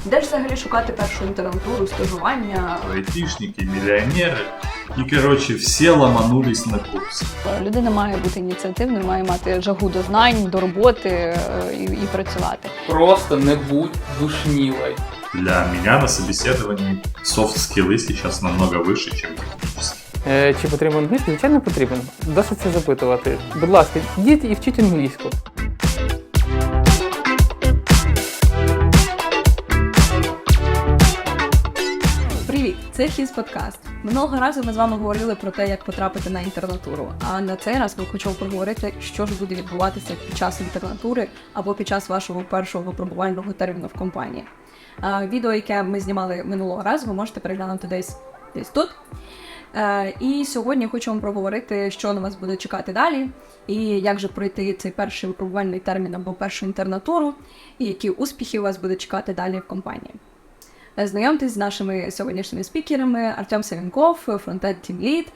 Де ж взагалі шукати першу інтернатуру, стажування? Айтишники, миллионеры. И, короче, все ломанулись на курс. Людина має бути ініціативною, має мати жагу до знань, до роботи і працювати. Просто не будь душнилой. Для меня на собеседовании софт-скиллы сейчас намного выше, чем технические. Чи потрібен англійський? Звичайно, потрібен. Досить це запитувати. Будь ласка, йдіть і вчіть англійську. Привіт, це Хіз подкаст. Минулого разу ми з вами говорили про те, як потрапити на інтернатуру. А на цей раз ми хочемо поговорити, що ж буде відбуватися під час інтернатури або під час вашого першого випробувального терміну в компанії. Відео, яке ми знімали минулого разу, ви можете переглянути десь тут. І сьогодні хочемо проговорити, що на вас буде чекати далі, і як же пройти цей перший випробувальний термін або першу інтернатуру, і які успіхи у вас буде чекати далі в компанії. Знайомтесь з нашими сьогоднішніми спікерами: Артем Савінков, Frontend Team Lead,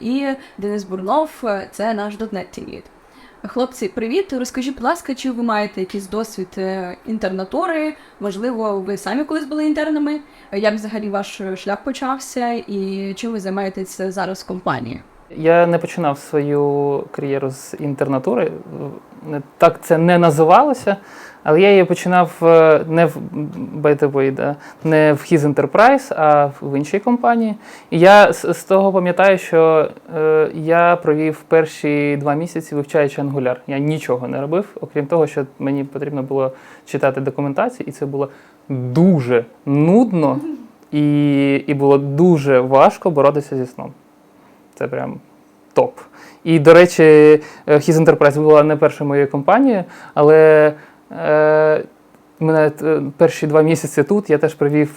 і Денис Бурнов, це наш .NET Team Lead. Хлопці, привіт! Розкажіть, будь ласка, чи ви маєте якийсь досвід інтернатури? Можливо, ви самі колись були інтернами? Як взагалі ваш шлях почався і чим ви займаєтесь зараз в компанії? Я не починав свою кар'єру з інтернатури. Так це не називалося, але я її починав не в не в His Enterprise, а в іншій компанії. І я з того пам'ятаю, що я провів перші 2 місяці вивчаючи Angular. Я нічого не робив, окрім того, що мені потрібно було читати документацію, і це було дуже нудно і було дуже важко боротися зі сном. Це прям топ. І, до речі, His Enterprise була не першою моєю компанією, але мене перші 2 місяці тут я теж провів,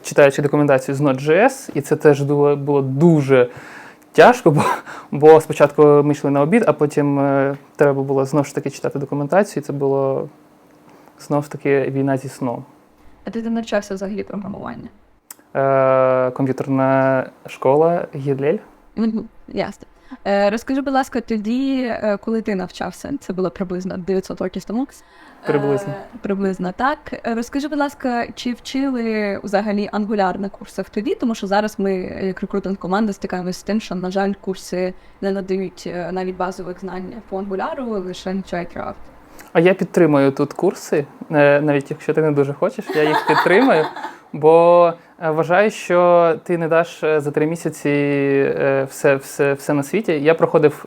читаючи документацію з Node.js, і це теж було дуже тяжко, бо спочатку ми йшли на обід, а потім треба було знову ж таки читати документацію, і це було знову ж таки війна зі сном. А ти навчався взагалі програмування? Комп'ютерна школа Гілель. Ясно. Розкажи, будь ласка, тоді, коли ти навчався, це було приблизно 900 років тому? Приблизно. Приблизно, так. Розкажи, будь ласка, чи вчили взагалі Angular на курсах тоді? Тому що зараз ми, як рекрутинг-команда, стикаємося з тим, що, на жаль, курси не надають навіть базових знань по Angular, лише навчають React. А я підтримую тут курси, навіть якщо ти не дуже хочеш, я їх підтримую, бо вважаю, що ти не даш за 3 місяці все на світі. Я проходив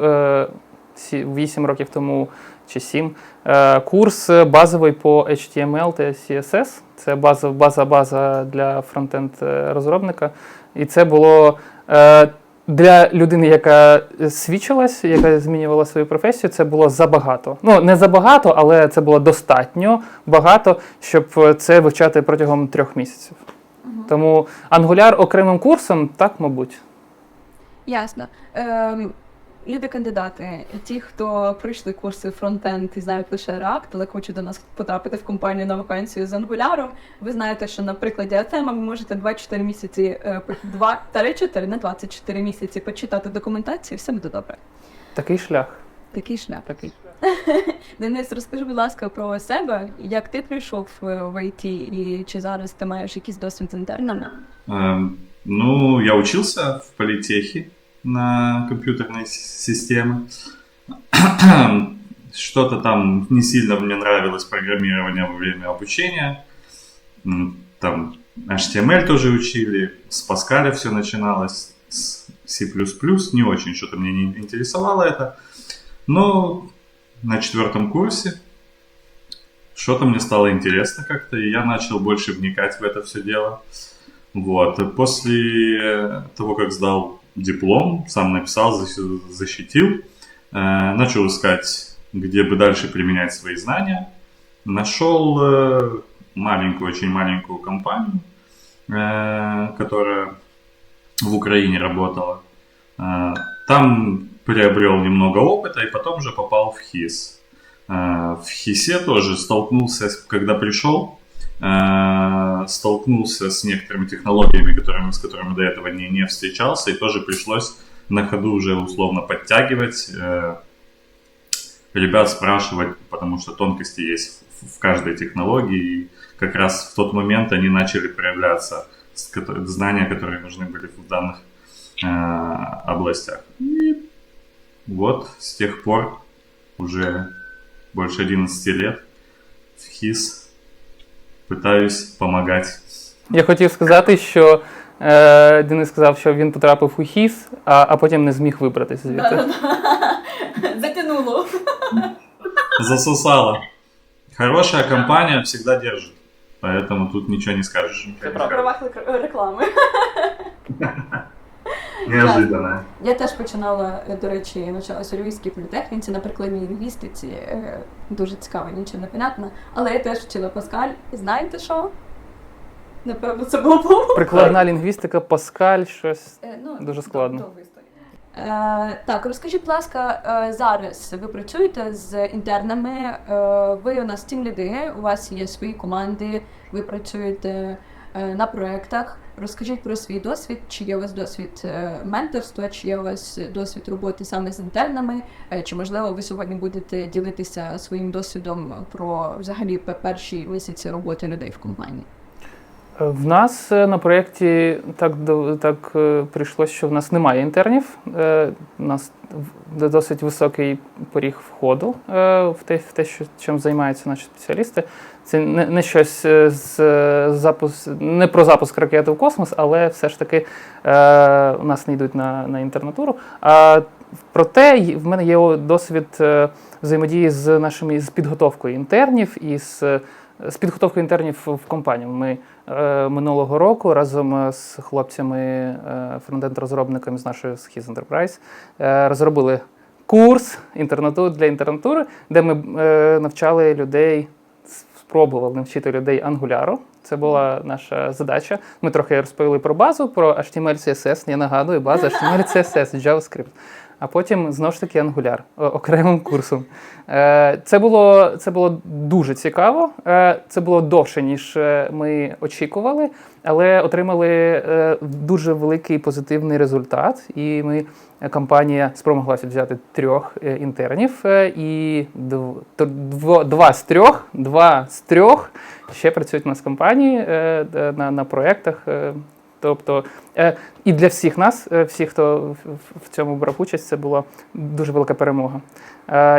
8 років тому чи 7 курс базовий по HTML та CSS. Це база для фронтенд-розробника. І це було для людини, яка свідчилась, яка змінювала свою професію, це було забагато. Ну, не забагато, але це було достатньо багато, щоб це вивчати протягом 3 місяців. Тому Angular окремим курсом, так, мабуть. Ясно. Любі кандидати, ті, хто пройшли курси фронтенд і знають лише React, але хочуть до нас потрапити в компанію на вакансію з Angular, ви знаєте, що на прикладі Артема ви можете 24 місяці, 2-4 на 24 місяці почитати документацію, і все буде добре. Такий шлях. Такий шлях. Денис, розкажи, будь ласка, про себе, як ти прийшов в ІТ і чи зараз ти маєш якийсь досвід з інтернами? Ну, я учился в политехе на компьютерной системы. Что-то там не сильно мне нравилось программирование во время обучения. Там HTML тоже учили, с Pascal все начиналось, с C++. Не очень что-то мне не интересовало это. Но на 4-м курсе что-то мне стало интересно как-то, и я начал больше вникать в это все дело. Вот. После того, как сдал диплом, сам написал, защитил, начал искать, где бы дальше применять свои знания. Нашел очень маленькую компанию, которая в Украине работала. Там приобрел немного опыта и потом уже попал в His. В Хисе тоже столкнулся, когда пришел, столкнулся с некоторыми технологиями, с которыми до этого не встречался, и тоже пришлось на ходу уже условно подтягивать ребят спрашивать, потому что тонкости есть в каждой технологии, и как раз в тот момент они начали проявляться, знания, которые нужны были в данных областях. И вот с тех пор, уже больше 11 лет, в ХІС пытаюсь помогать. Я хотів сказати, що Денис сказав, що він потрапив у ХІС, а потім не зміг вибратися звідти. Затянуло. Засосало. Хорошая компания всегда держит, поэтому тут ничего не скажешь. В правах реклами. Неожиданно. Я теж починала, до речі, навчалася у Львівській політехніці на прикладній лінгвістиці. Дуже цікаво, нічого не понятно. Але я теж вчила Паскаль. І знаєте що? Напевно, це було помилка. Прикладна лінгвістика, Паскаль, щось дуже складно. Так, розкажіть, будь ласка, зараз ви працюєте з інтернами, ви у нас тімліди, у вас є свої команди, ви працюєте на проєктах. Розкажіть про свій досвід, чи є у вас досвід менторства, чи є у вас досвід роботи саме з інтернами, чи, можливо, ви сьогодні будете ділитися своїм досвідом про взагалі перші місяці роботи людей в компанії? В нас на проєкті так прийшло, що в нас немає інтернів. У нас досить високий поріг входу в те, чим займаються наші спеціалісти. Це не щось не про запуск ракети в космос, але все ж таки у нас не йдуть на інтернатуру. Проте в мене є досвід взаємодії з підготовкою інтернів і з підготовкою інтернів в компанію. Ми минулого року разом з хлопцями, фронтенд-розробниками з нашої ХІС Enterprise розробили курс для інтернатури, де ми навчали людей, спробували навчити людей Angular. Це була наша задача. Ми трохи розповіли про базу, про HTML, CSS, я нагадую, база HTML, CSS, JavaScript. А потім, знову ж таки, Angular окремим курсом. Це було дуже цікаво. Це було довше, ніж ми очікували, але отримали дуже великий позитивний результат. І компанія спромоглася взяти 3 інтернів, і два з трьох ще працюють у нас в компанії на проєктах. Тобто і для всіх нас, всіх, хто в цьому брав участь, це була дуже велика перемога.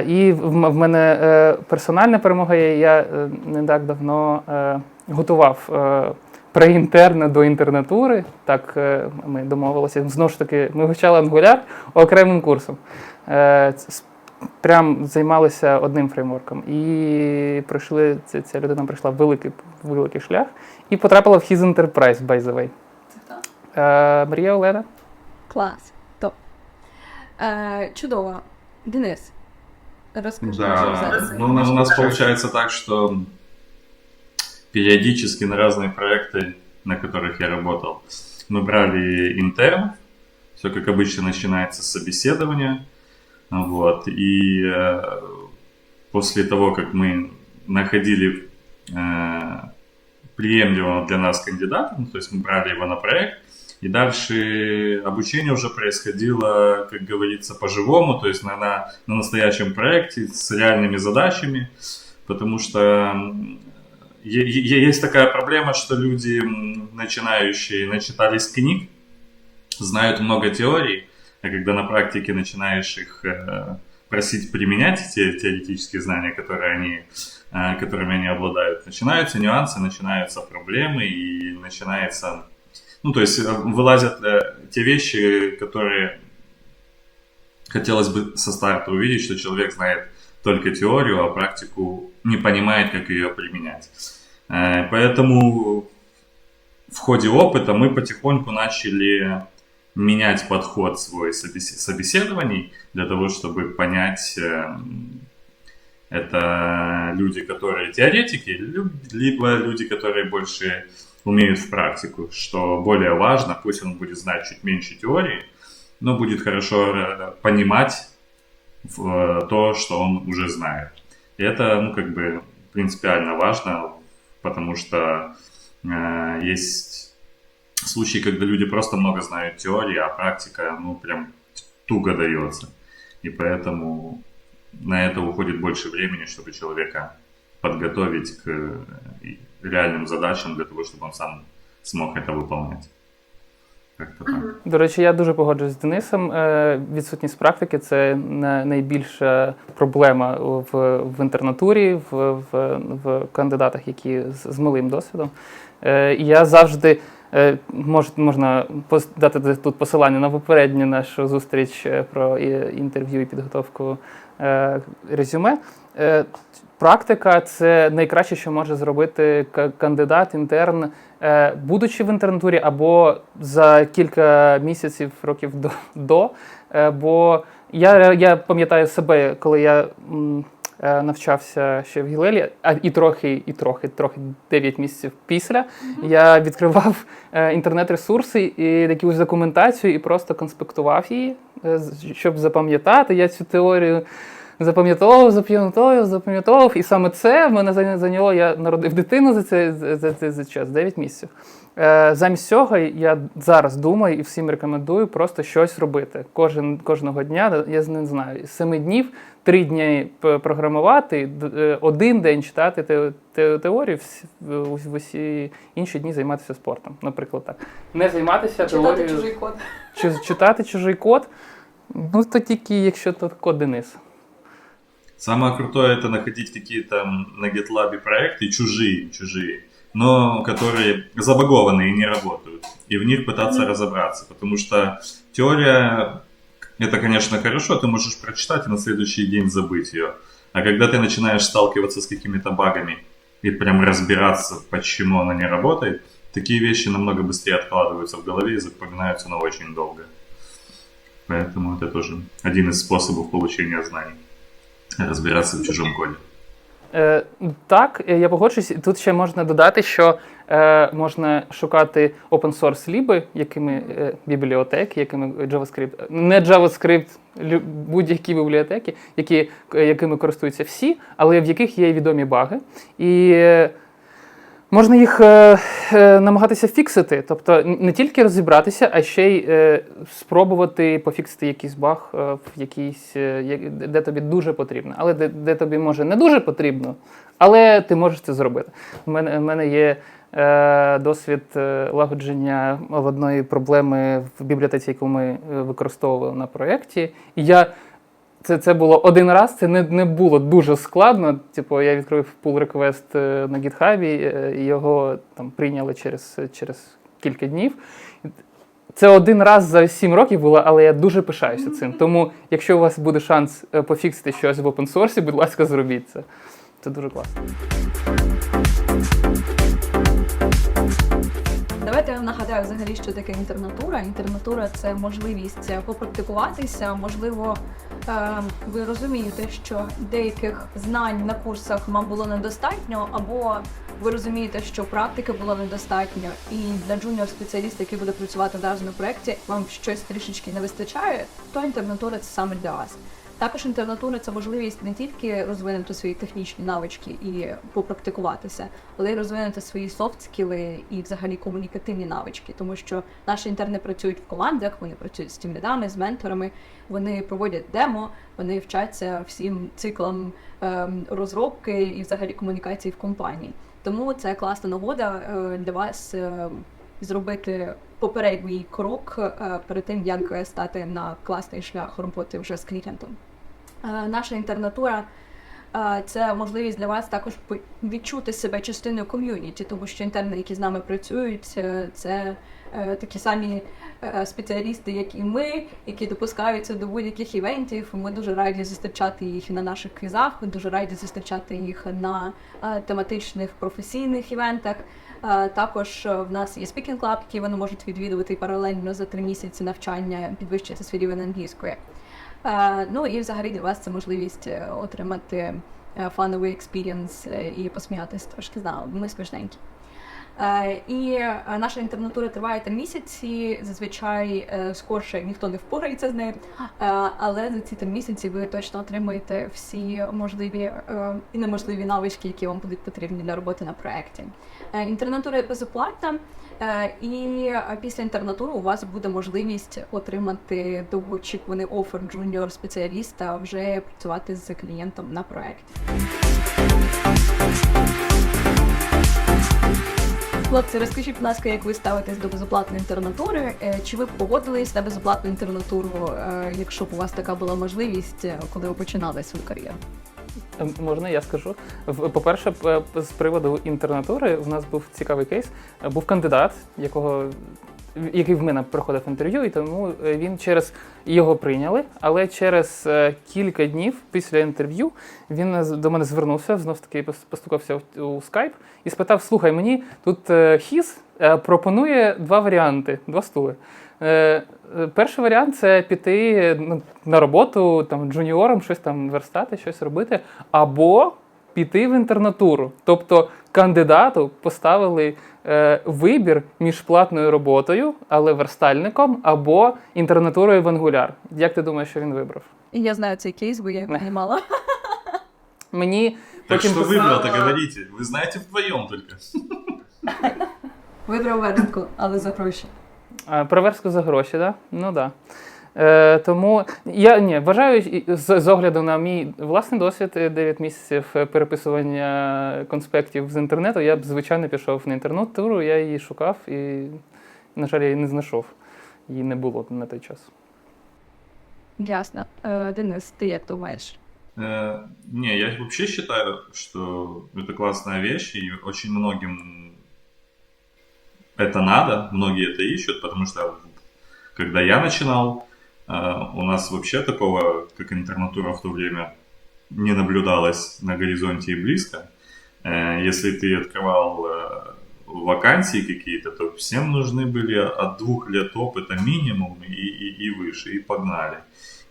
І в мене персональна перемога, я не так давно готував преінтерна до інтернатури. Так ми домовилися. Знову ж таки, ми вивчали Angular окремим курсом. Прям займалися одним фреймворком. І ця людина пройшла великий шлях і потрапила в ХІС Enterprise, by the way. Марія Олена. Клас. Топ. Чудово. Денис, расскажи. Да, у нас получается так, что периодически на разные проекты, на которых я работал, мы брали интернов. Все как обычно начинается с собеседования. Вот, и после того, как мы находили приемлемого для нас кандидата, то есть мы брали его на проект, и дальше обучение уже происходило, как говорится, по-живому, то есть на настоящем проекте с реальными задачами, потому что есть такая проблема, что люди, начинающие, начитались книг, знают много теорий, а когда на практике начинаешь их просить применять те теоретические знания, которыми они обладают, начинаются нюансы, начинаются проблемы и начинается... Ну, то есть вылазят те вещи, которые хотелось бы со старта увидеть, что человек знает только теорию, а практику не понимает, как ее применять. Поэтому в ходе опыта мы потихоньку начали менять подход свой собеседований для того, чтобы понять, это люди, которые теоретики, либо люди, которые больше умеют в практику, что более важно, пусть он будет знать чуть меньше теории, но будет хорошо понимать то, что он уже знает. И это, принципиально важно, потому что есть случаи, когда люди просто много знают теории, а практика, прям туго дается. И поэтому на это уходит больше времени, чтобы человека подготовить к реальным задачам для того, чтобы он сам смог это выполнять. Как-то так. До речі, я дуже погоджуюсь з Денисом. Відсутність практики – це найбільша проблема в інтернатурі, в кандидатах, які з малим досвідом. І я завжди, можна дати тут посилання на попередню нашу зустріч про інтерв'ю і підготовку резюме. Практика – це найкраще, що може зробити кандидат, інтерн, будучи в інтернатурі або за кілька місяців, років до. Бо я пам'ятаю себе, коли я навчався ще в Гілелі, і трохи 9 місяців після, я відкривав інтернет-ресурси і якусь документацію і просто конспектував її, щоб запам'ятати. Я цю теорію запам'ятовував, і саме це в мене зайняло, я народив дитину за цей час, 9 місяців. Замість цього я зараз думаю і всім рекомендую просто щось робити. Кожного дня, я не знаю, 7 днів, 3 дні програмувати, 1 день читати теорію, в усі інші дні займатися спортом, наприклад так. Не займатися теорією. Читати чужий код. Читати чужий код, ну то тільки якщо то код Денис. Самое крутое это находить какие-то на GitLab проекты чужие, но которые забагованные и не работают. И в них пытаться разобраться. Потому что теория, это, конечно, хорошо, ты можешь прочитать и на следующий день забыть ее. А когда ты начинаешь сталкиваться с какими-то багами и прям разбираться, почему она не работает, такие вещи намного быстрее откладываются в голове и запоминаются на очень долго. Поэтому это тоже один из способов получения знаний. Розбиратися в чужому коді. Так, я погоджуюсь. Тут ще можна додати, що можна шукати open-source ліби, бібліотеки, якими JavaScript, не JavaScript, будь-які бібліотеки, якими користуються всі, але в яких є відомі баги. І можна їх намагатися фіксити, тобто не тільки розібратися, а ще й спробувати пофіксити якийсь баг, де тобі дуже потрібно. Але де тобі, може, не дуже потрібно, але ти можеш це зробити. У мене є досвід лагодження одної проблеми в бібліотеці, яку ми використовували на проєкті. І це було один раз, це не було дуже складно. Типу, я відкрив pull request на GitHub, і його там прийняли через кілька днів. Це один раз за 7 років було, але я дуже пишаюся цим. Тому, якщо у вас буде шанс пофіксити щось в open source, будь ласка, зробіть це. Це дуже класно. Давайте я нагадаю взагалі, що таке інтернатура. Інтернатура – це можливість попрактикуватися. Можливо, ви розумієте, що деяких знань на курсах вам було недостатньо, або ви розумієте, що практики було недостатньо, і для джуніор-спеціаліста, який буде працювати одразу на проєкті, вам щось трішечки не вистачає, то інтернатура – це саме для вас. Також інтернатура – це можливість не тільки розвинути свої технічні навички і попрактикуватися, але й розвинути свої софт-скіли і взагалі комунікативні навички. Тому що наші інтерни працюють в командах, вони працюють з тімлідами, з менторами, вони проводять демо, вони вчаться всім циклам розробки і взагалі комунікації в компанії. Тому це класна нагода для вас зробити попередній крок перед тим, як стати на класний шлях роботи вже з клієнтом. Наша інтернатура – це можливість для вас також відчути себе частиною ком'юніті, тому що інтерни, які з нами працюють, це такі самі спеціалісти, як і ми, які допускаються до будь-яких івентів. Ми дуже раді зустрічати їх на наших квізах, дуже раді зустрічати їх на тематичних професійних івентах. Також в нас є Speaking Club, який вони можуть відвідувати паралельно за 3 місяці навчання, підвищити свій рівень англійської. Ну і взагалі для вас це можливість отримати фановий експірієнс і посміятися трошки з нами. Ми смішненькі. І наша інтернатура триває 3 місяці, зазвичай скорше ніхто не впорається з нею, але за ці 3 місяці ви точно отримаєте всі можливі і неможливі навички, які вам будуть потрібні для роботи на проєкті. Інтернатура безоплатна, і після інтернатури у вас буде можливість отримати довгоочікуваний офер джуніор-спеціаліста, вже працювати з клієнтом на проєкті. Хлопці, розкажіть, будь ласка, як ви ставитесь до безоплатної інтернатури? Чи ви б погодились на безоплатну інтернатуру, якщо б у вас така була можливість, коли ви починали свою кар'єру? Можна, я скажу. По-перше, з приводу інтернатури в нас був цікавий кейс. Був кандидат, який в мене проходив інтерв'ю, і тому його прийняли, але через кілька днів після інтерв'ю він до мене звернувся, знов таки постукався у скайп і спитав: слухай, мені тут ХІЗ пропонує 2 варіанти, 2 стули. Перший варіант – це піти на роботу там джуніором, щось там верстати, щось робити, або піти в інтернатуру. Тобто кандидату поставили вибір між платною роботою, але верстальником, або інтернатурою в Angular. Як ти думаєш, що він вибрав? Я знаю цей кейс, бо я його не мала. Мені Так потім что писали- выбрал-то, говорите? Вы знаете вдвоем только. Вибрав верстку, але за гроші. Про верстку за гроші, так? Ну так. Да. Тому я вважаю, з огляду на мій власний досвід, 9 місяців переписування конспектів з інтернету, я б, звичайно, пішов на інтернатуру, я її шукав і, на жаль, я її не знайшов. Її не було на той час. Ясно. Денис, ти як думаєш? Не, я вообще считаю, что это классная вещь, и очень многим это надо, многие это ищут, потому что когда я начинал, у нас вообще такого, как интернатура в то время, не наблюдалось на горизонте и близко. Если ты открывал вакансии какие-то, то всем нужны были от 2 лет опыта минимум и выше, и погнали.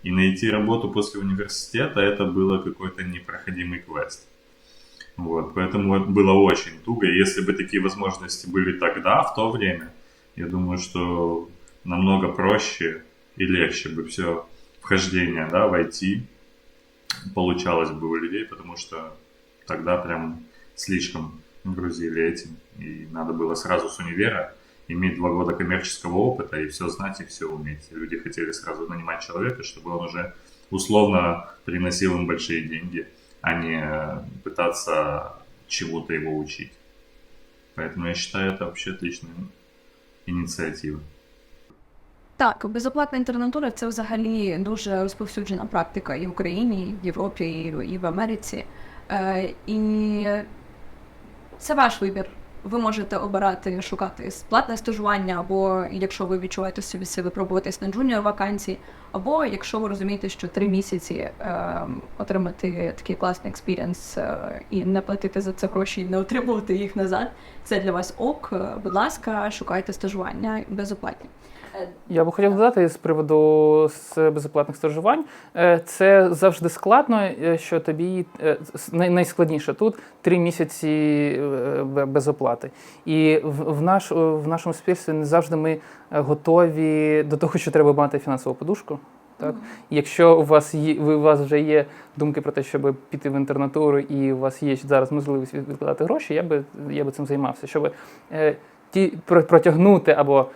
И найти работу после университета это было какой-то непроходимый квест. Вот, поэтому было очень туго. И если бы такие возможности были тогда, в то время, я думаю, что намного проще и легче бы все вхождение, да, в IT получалось бы у людей, потому что тогда прям слишком грузили этим. И надо было сразу с универа иметь 2 года коммерческого опыта и все знать, и все уметь. Люди хотели сразу нанимать человека, чтобы он уже условно приносил им большие деньги, а не пытаться чему-то его учить. Поэтому я считаю, это вообще отличная инициатива. Так, безоплатна інтернатура – це взагалі дуже розповсюджена практика і в Україні, і в Європі, і в Америці. І це ваш вибір. Ви можете обирати, шукати платне стажування, або якщо ви відчуваєте собі сили пробуватись на джуніор вакансії, або якщо ви розумієте, що 3 місяці отримати такий класний експірієнс і не платити за це гроші і не отримувати їх назад, це для вас ок. Будь ласка, шукайте стажування безоплатні. Я би хотів додати з приводу безоплатних стажувань. Це завжди складно, що тобі найскладніше тут 3 місяці без оплати. І в нашому суспільстві не завжди ми готові до того, що треба мати фінансову подушку. Так? Якщо у вас вже є думки про те, щоб піти в інтернатуру, і у вас є зараз можливість відкладати гроші, я би цим займався, щоб протягнути або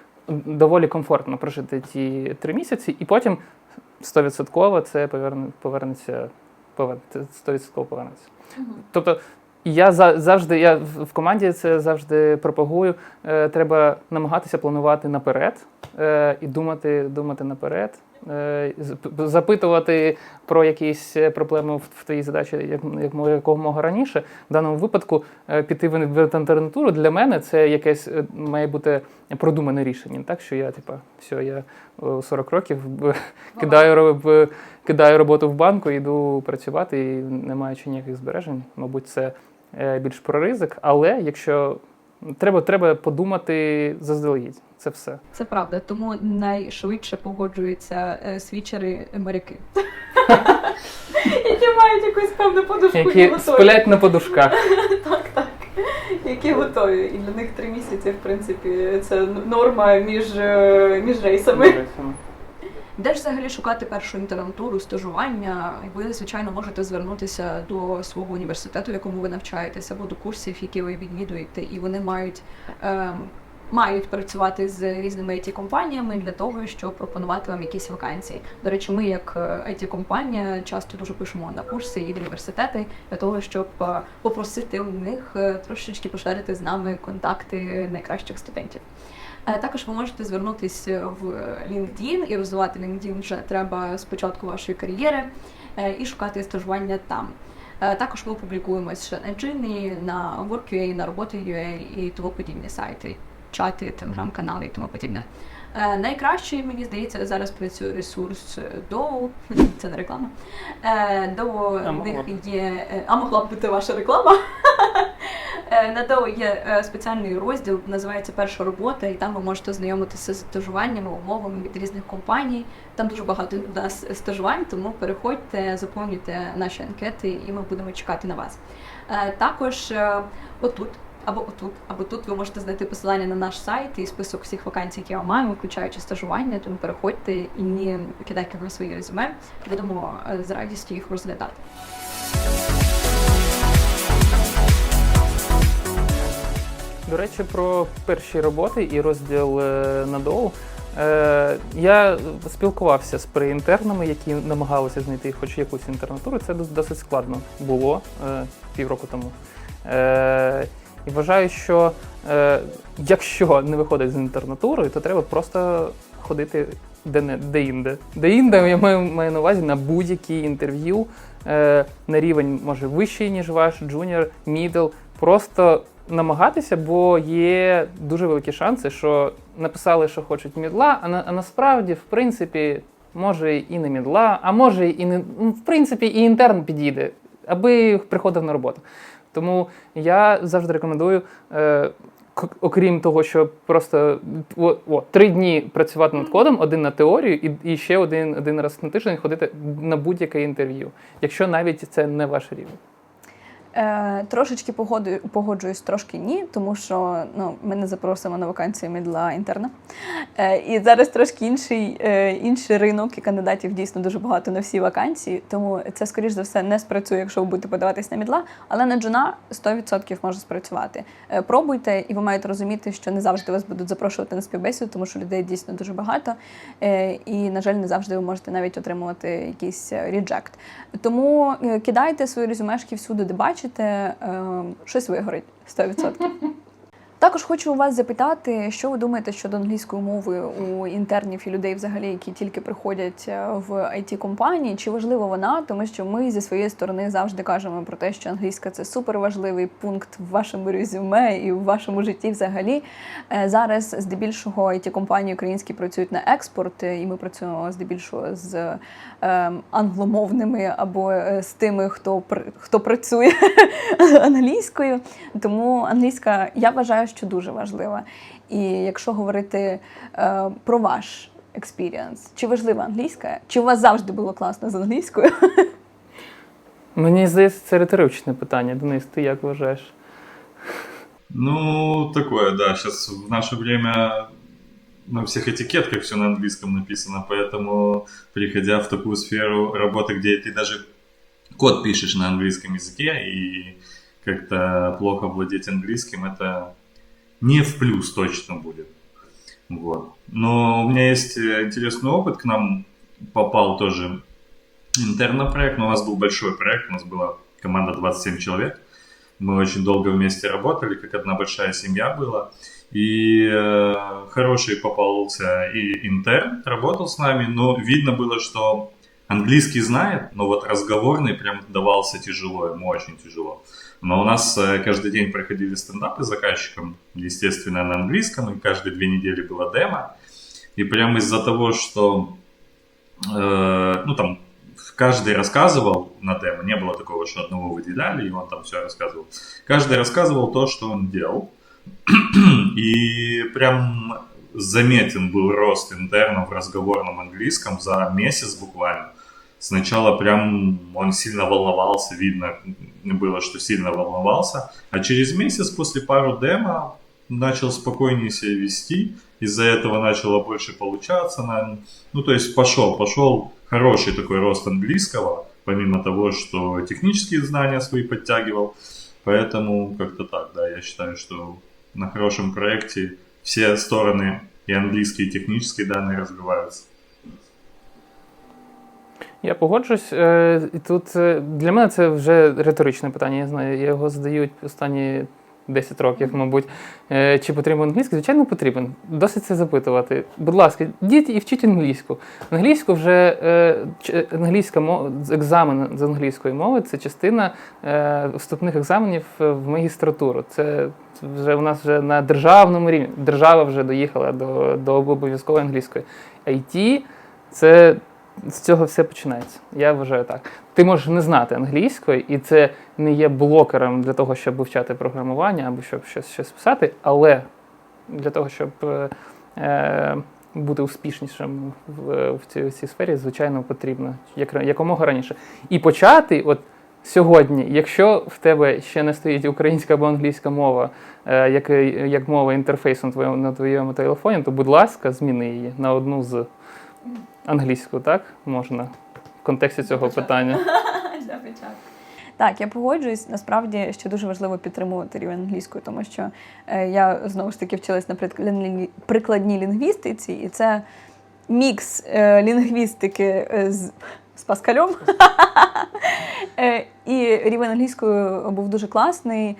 доволі комфортно прожити ті 3 місяці, і потім 100% це повернеться. Тобто я в команді це завжди пропагую. Треба намагатися планувати наперед і думати наперед. Запитувати про якісь проблеми в твоїй задачі якомога раніше. В даному випадку піти в інтернатуру для мене це якесь має бути продумане рішення. Так що я я 40 років кидаю роботу в банку, йду працювати і не маючи ніяких збережень. Мабуть, це більш про ризик, але якщо треба подумати заздалегідь. Це все. Це правда, тому найшвидше погоджуються свічери-моряки. Які мають якусь певну подушку. Які сплять на подушках. Так. які готові. І для них 3 місяці, в принципі, це норма між рейсами. Де ж взагалі шукати першу інтернатуру, стажування? Ви, звичайно, можете звернутися до свого університету, в якому ви навчаєтеся, або до курсів, які ви відвідуєте, і вони мають працювати з різними IT-компаніями для того, щоб пропонувати вам якісь вакансії. До речі, ми як IT-компанія часто дуже пишемо на курси і в університети для того, щоб попросити у них трошечки поширити з нами контакти найкращих студентів. Також ви можете звернутися в LinkedIn, і розвивати LinkedIn вже треба з початку вашої кар'єри, і шукати стажування там. Також ми публікуємось на Gini, на Work.ua, на Робота.ua і тому подібні сайти, чати, телеграм-канали і тому подібне. Найкраще, мені здається, зараз працює ресурс Dow, це не реклама. Dow, в них є, могла б бути ваша реклама. На Dow є спеціальний розділ, називається «Перша робота», і там ви можете знайомитися з стажуваннями, умовами від різних компаній. Там дуже багато у нас стажувань, тому переходьте, заповнюйте наші анкети, і ми будемо чекати на вас. Також отут, або тут ви можете знайти посилання на наш сайт і список всіх вакансій, які ми маємо, включаючи стажування, тому переходьте і кидайте на свої резюме, будемо з радістю їх розглядати. До речі, про перші роботи і розділ на Dow. Я спілкувався з преінтернами, які намагалися знайти хоч якусь інтернатуру. Це досить складно було півроку тому. І вважаю, що якщо не виходить з інтернатури, то треба просто ходити де-інде. Де-інде я маю на увазі на будь-які інтерв'ю на рівень, може, вищий, ніж ваш, джуніор, мідл. Просто намагатися, бо є дуже великі шанси, що написали, що хочуть мідла, а насправді, в принципі, може і не мідла, а може і не, в принципі, і інтерн підійде, аби приходив на роботу. Тому я завжди рекомендую, окрім того, що просто 3 дні працювати над кодом, 1 на теорію і ще один раз на тиждень ходити на будь-яке інтерв'ю, якщо навіть це не ваш рівень. Трошечки погоджуюсь, трошки ні, тому що ми не запросимо на вакансії мідла інтерна. І зараз трошки інший ринок, і кандидатів дійсно дуже багато на всі вакансії, тому це, скоріш за все, не спрацює, якщо ви будете подаватись на мідла, але на джуна 100% може спрацювати. Пробуйте, і ви маєте розуміти, що не завжди вас будуть запрошувати на співбесіду, тому що людей дійсно дуже багато, і, на жаль, не завжди ви можете навіть отримувати якийсь реджект. Тому кидайте свої резюмешки всюди, де бачите, щось вигорить 100%. Також хочу у вас запитати, що ви думаєте щодо англійської мови у інтернів і людей взагалі, які тільки приходять в IT-компанії, чи важлива вона, тому що ми зі своєї сторони завжди кажемо про те, що англійська – це суперважливий пункт в вашому резюме і в вашому житті взагалі. Зараз здебільшого IT-компанії українські працюють на експорт, і ми працюємо здебільшого з англомовними або з тими, хто працює англійською. Тому англійська, я вважаю, що дуже важлива. І якщо говорити про ваш експірієнс, чи важлива англійська? Чи у вас завжди було класно з англійською? Мені здається, це риторичне питання. Денис, ти як вважаєш? Ну, такое, да. Сейчас в наше время на всех этикетках все на английском написано, поэтому, приходя в такую сферу работы, где ты даже код пишешь на английском языке и как-то плохо владеть английским, это не в плюс точно будет. Вот. Но у меня есть интересный опыт. К нам попал тоже интернопроект, но у нас был большой проект, у нас была команда 27 человек. Мы очень долго вместе работали, как одна большая семья была. И хороший попался и интерн, работал с нами, но видно было, что английский знает, но вот разговорный прям давался тяжело, ему очень тяжело. Но у нас каждый день проходили стендапы с заказчиком, естественно, на английском, и каждые 2 недели было демо. И прямо из-за того, что там каждый рассказывал на демо, не было такого, что одного выделяли, и он там все рассказывал. Каждый рассказывал то, что он делал. И прям заметен был рост интерна в разговорном английском за месяц буквально. Сначала прям он сильно волновался, видно, было, что сильно волновался. А через месяц после пару демо начал спокойнее себя вести. Из-за этого начало больше получаться. Ну, то есть пошел хороший такой рост английского, помимо того, что технические знания свои подтягивал. Поэтому как-то так, да, я считаю, что на хорошем проекте все стороны, и английские, и технические данные развиваются. Я погоджусь. І тут для мене це вже риторичне питання. Я знаю, його задають останні 10 років, мабуть. Чи потрібен англійський? Звичайно, потрібен. Досить це запитувати. Будь ласка, йдіть і вчіть англійську. Англійську вже англійська мова, екзамен з англійської мови це частина вступних екзаменів в магістратуру. Це вже у нас вже на державному рівні. Держава вже доїхала до обов'язкової англійської. IT – це з цього все починається. Я вважаю так. Ти можеш не знати англійської, і це не є блокером для того, щоб вивчати програмування або щоб щось писати, але для того, щоб бути успішнішим в цій сфері, звичайно, потрібно якомога раніше. І почати от сьогодні, якщо в тебе ще не стоїть українська або англійська мова, як мова інтерфейсу на твоєму телефоні, то, будь ласка, зміни її на одну з англійську, так? Можна в контексті цього питання. Так, я погоджуюсь. Насправді, ще дуже важливо підтримувати рівень англійської, тому що я, знову ж таки, вчилась на прикладній лінгвістиці, і це мікс лінгвістики з Паскалем. І рівень англійської був дуже класний.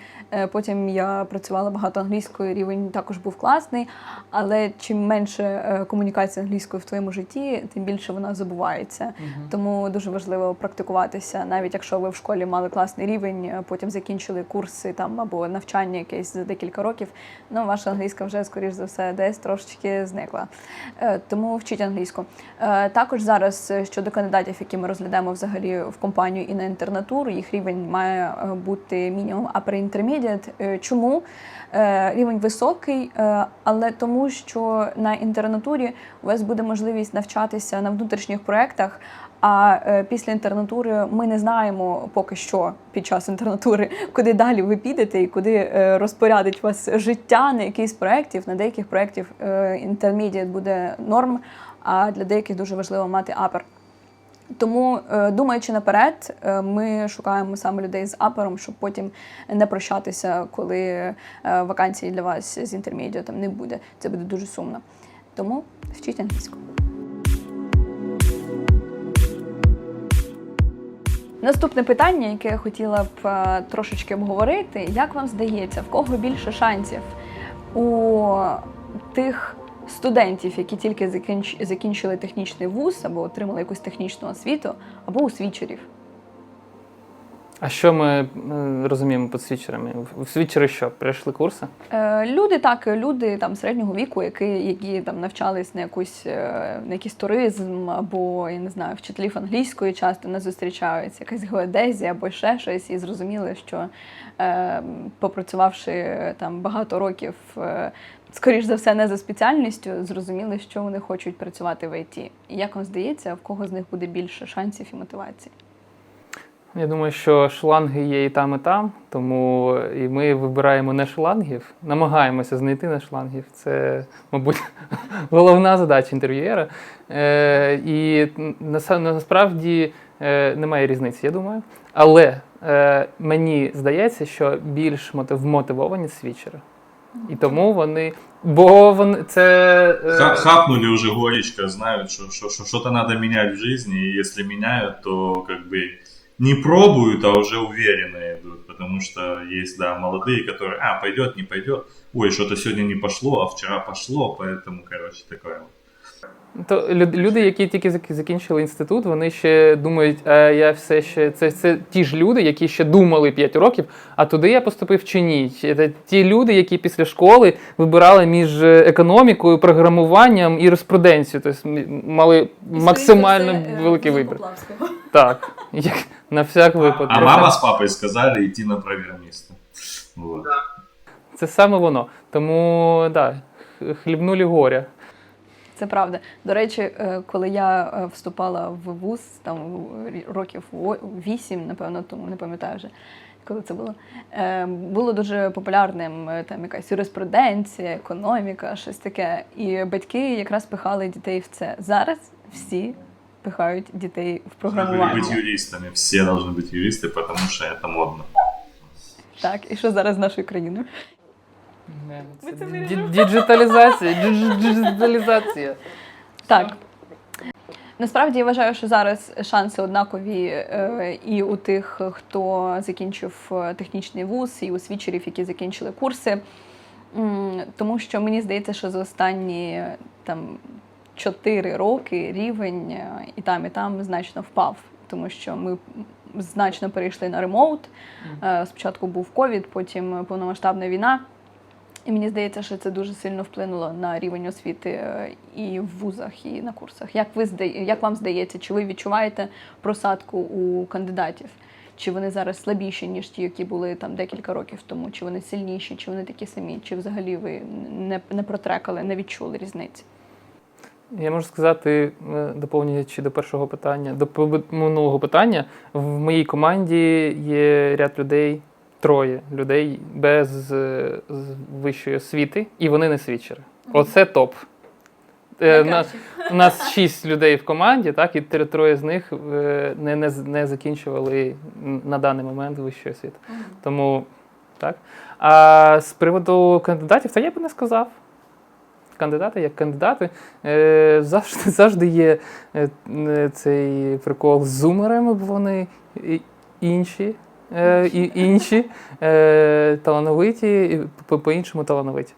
Потім я працювала багато англійською, рівень також був класний. Але чим менше комунікації англійською в твоєму житті, тим більше вона забувається. Тому дуже важливо практикуватися. Навіть якщо ви в школі мали класний рівень, потім закінчили курси там, або навчання якесь за декілька років, ну, ваша англійська вже, скоріш за все, десь трошечки зникла. Тому вчіть англійську. Також зараз щодо кандидатів, які ми розглядаємо взагалі в компанію і на інтернатуру, їх рівень має бути мінімум upper intermediate. Чому? Рівень високий, але тому, що на інтернатурі у вас буде можливість навчатися на внутрішніх проєктах, а після інтернатури ми не знаємо поки що під час інтернатури, куди далі ви підете і куди розпорядить вас життя на якийсь проєктів. На деяких проєктів intermediate буде норм, а для деяких дуже важливо мати upper. Тому, думаючи наперед, ми шукаємо саме людей з апером, щоб потім не прощатися, коли вакансії для вас з інтермедіатом не буде. Це буде дуже сумно. Тому вчіть англійську. Наступне питання, яке я хотіла б трошечки обговорити. Як вам здається, в кого більше шансів? У тих студентів, які тільки закінчили технічний вуз або отримали якусь технічну освіту, або у світчерів? А що ми розуміємо під світчерами? Світчери що, пройшли курси? Люди там середнього віку, які там навчались на якийсь туризм, або, я не знаю, вчителів англійської часто не зустрічаються, якась геодезія або ще щось, і зрозуміли, що попрацювавши там багато років, скоріш за все, не за спеціальністю, зрозуміли, що вони хочуть працювати в IT. І як вам здається, в кого з них буде більше шансів і мотивації? Я думаю, що шланги є і там, тому і ми вибираємо не шлангів, намагаємося знайти не шлангів. Це, мабуть, головна задача інтерв'юєра. І насправді немає різниці, я думаю. Але мені здається, що більш вмотивовані світчери. І тому вони... Хапнули уже горечко, знают, что что-то надо менять в жизни, и если меняют, то как бы не пробуют, а уже уверенно идут, потому что есть, да, молодые, которые, пойдет, не пойдет, ой, что-то сегодня не пошло, а вчера пошло, поэтому, короче, такое вот. То люди, які тільки закінчили інститут, вони ще думають, я все ще... Це ті ж люди, які ще думали 5 років, а туди я поступив чи ні. Це ті люди, які після школи вибирали між економікою, програмуванням і юриспруденцією. Тобто мали максимально великий вибір. Так, на всяк випадок. А мама з папою сказали йти на програміста. Вот. Це саме воно. Тому, так, хлібнули горя. Це правда. До речі, коли я вступала в вуз, там років 8, напевно, тому не пам'ятаю вже, коли це було, було дуже популярним там якась юриспруденція, економіка, щось таке. І батьки якраз пихали дітей в це. Зараз всі пихають дітей в Чтобы програмування. быть юристами. Все должны быть юристы, потому что это модно. Так, і що зараз з нашою країною? Це це вирішили? Діджиталізація. Так. Насправді я вважаю, що зараз шанси однакові і у тих, хто закінчив технічний вуз, і у свічерів, які закінчили курси. Тому що мені здається, що за останні 4 роки рівень і там значно впав. Тому що ми значно перейшли на ремоут. Спочатку був ковід, потім повномасштабна війна. І мені здається, що це дуже сильно вплинуло на рівень освіти і в вузах, і на курсах. Як вам здається, чи ви відчуваєте просадку у кандидатів? Чи вони зараз слабіші, ніж ті, які були там декілька років тому? Чи вони сильніші, чи вони такі самі? Чи взагалі ви не протрекали, не відчули різниці? Я можу сказати, доповнюючи до першого питання, до минулого питання, в моїй команді є ряд людей, 3 людей без вищої освіти, і вони не свідчери. Оце топ. У нас 6 людей в команді, так, і 3 з них не закінчували на даний момент вищої освіти. Тому так. А з приводу кандидатів, то я б не сказав. Кандидати як кандидати. Завжди є цей прикол з зумерами, бо вони інші. Талановиті, і по-іншому талановиті.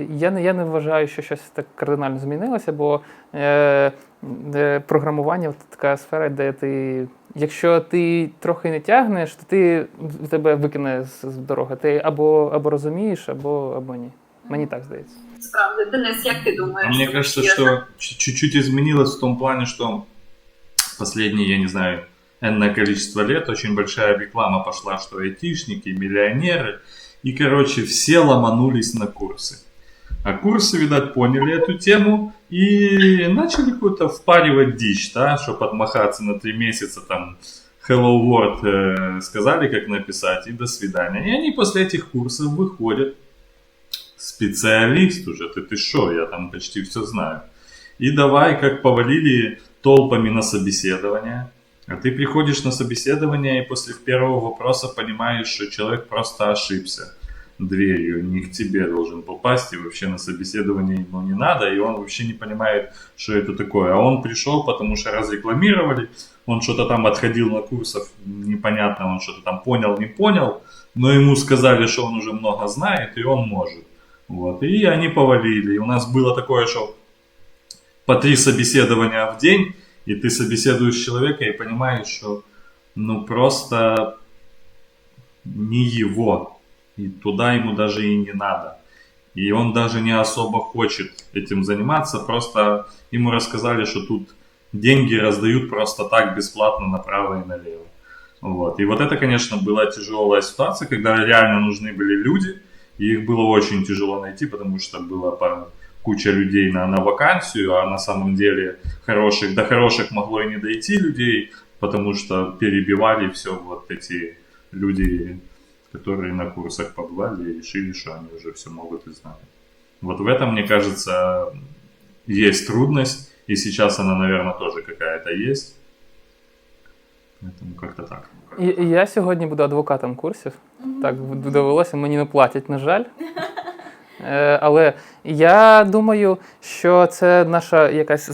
Я не вважаю, що щось так кардинально змінилося, бо програмування – така сфера, де якщо ти трохи не тягнеш, то тебе викине з дороги. Ти або розумієш, або ні. Мені так здається. Справді, Денис, як ти думаєш? Мне кажется, что чуть-чуть изменилось в том плане, что последние, я не знаю, энное количество лет очень большая реклама пошла, что айтишники, миллионеры. И, короче, все ломанулись на курсы. А курсы, видать, поняли эту тему и начали какую-то впаривать дичь, да, чтобы отмахаться на 3 месяца, там, Hello World сказали, как написать, и до свидания. И они после этих курсов выходят. Специалист уже, ты шо, я там почти все знаю. И давай, как повалили толпами на собеседование. А ты приходишь на собеседование и после первого вопроса понимаешь, что человек просто ошибся дверью, не к тебе должен попасть, и вообще на собеседование ему не надо, и он вообще не понимает, что это такое. А он пришел, потому что разрекламировали, он что-то там отходил на курсов, непонятно, он что-то там понял, не понял, но ему сказали, что он уже много знает, и он может. Вот. И они повалили. И у нас было такое, что по 3 собеседования в день, и ты собеседуешь человека и понимаешь, что ну просто не его. И туда ему даже и не надо. И он даже не особо хочет этим заниматься. Просто ему рассказали, что тут деньги раздают просто так бесплатно направо и налево. Вот. И вот это, конечно, была тяжелая ситуация, когда реально нужны были люди. И их было очень тяжело найти, потому что было куча людей на вакансию, а на самом деле до хороших могло и не дойти людей, потому что перебивали все вот эти люди, которые на курсах побывали и решили, что они уже все могут и знают. Вот в этом, мне кажется, есть трудность, и сейчас она, наверное, тоже какая-то есть. Поэтому как-то так. Я сьогодні буду адвокатом курсів. Так довелося, мені не платять, на жаль. Але я думаю, що це наша якась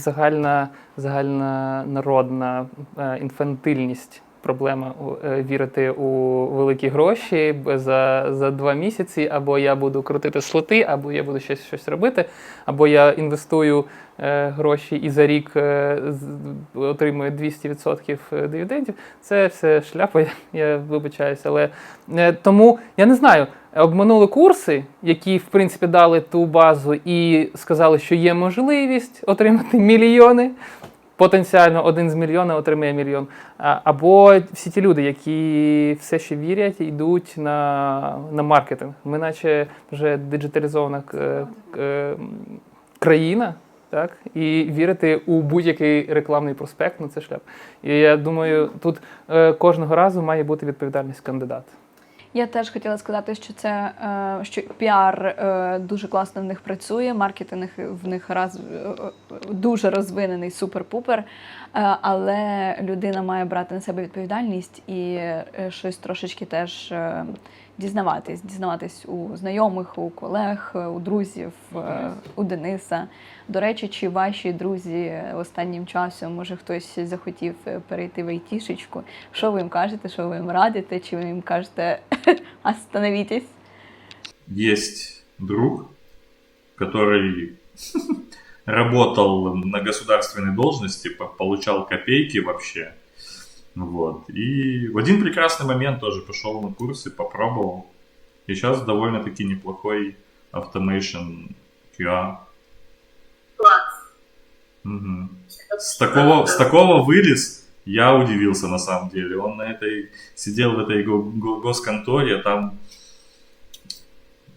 загальна народна інфантильність. Проблема вірити у великі гроші за 2 місяці, або я буду крутити слоти, або я буду щось робити, або я інвестую гроші і за рік отримую 200% дивідендів. Це все шляпа, я вибачаюся. Але тому, я не знаю, обманули курси, які, в принципі, дали ту базу і сказали, що є можливість отримати мільйони. Потенціально 1 з мільйона отримає 1 мільйон. Або всі ті люди, які все ще вірять і йдуть на маркетинг. Ми наче вже диджиталізована країна, так, і вірити у будь-який рекламний проспект, це шлях. І я думаю, тут кожного разу має бути відповідальність кандидата. Я теж хотіла сказати, що це що піар дуже класно в них працює, маркетинг в них дуже розвинений, супер-пупер, але людина має брати на себе відповідальність і щось трошечки теж дізнаватись у знайомих, у колег, у друзів, у Дениса. До речі, чи ваші друзі останнім часом, може хтось захотів перейти в айтішечку? Що ви їм кажете, що ви їм радите, чи ви їм кажете «остановитесь»? Есть друг, который работал на государственной должности, получал копейки вообще. Вот. И в один прекрасный момент тоже пошел на курсы, попробовал. И сейчас довольно-таки неплохой automation QA. Клас. Угу. С такого вылез, я удивился на самом деле. Он сидел в этой госконторе, там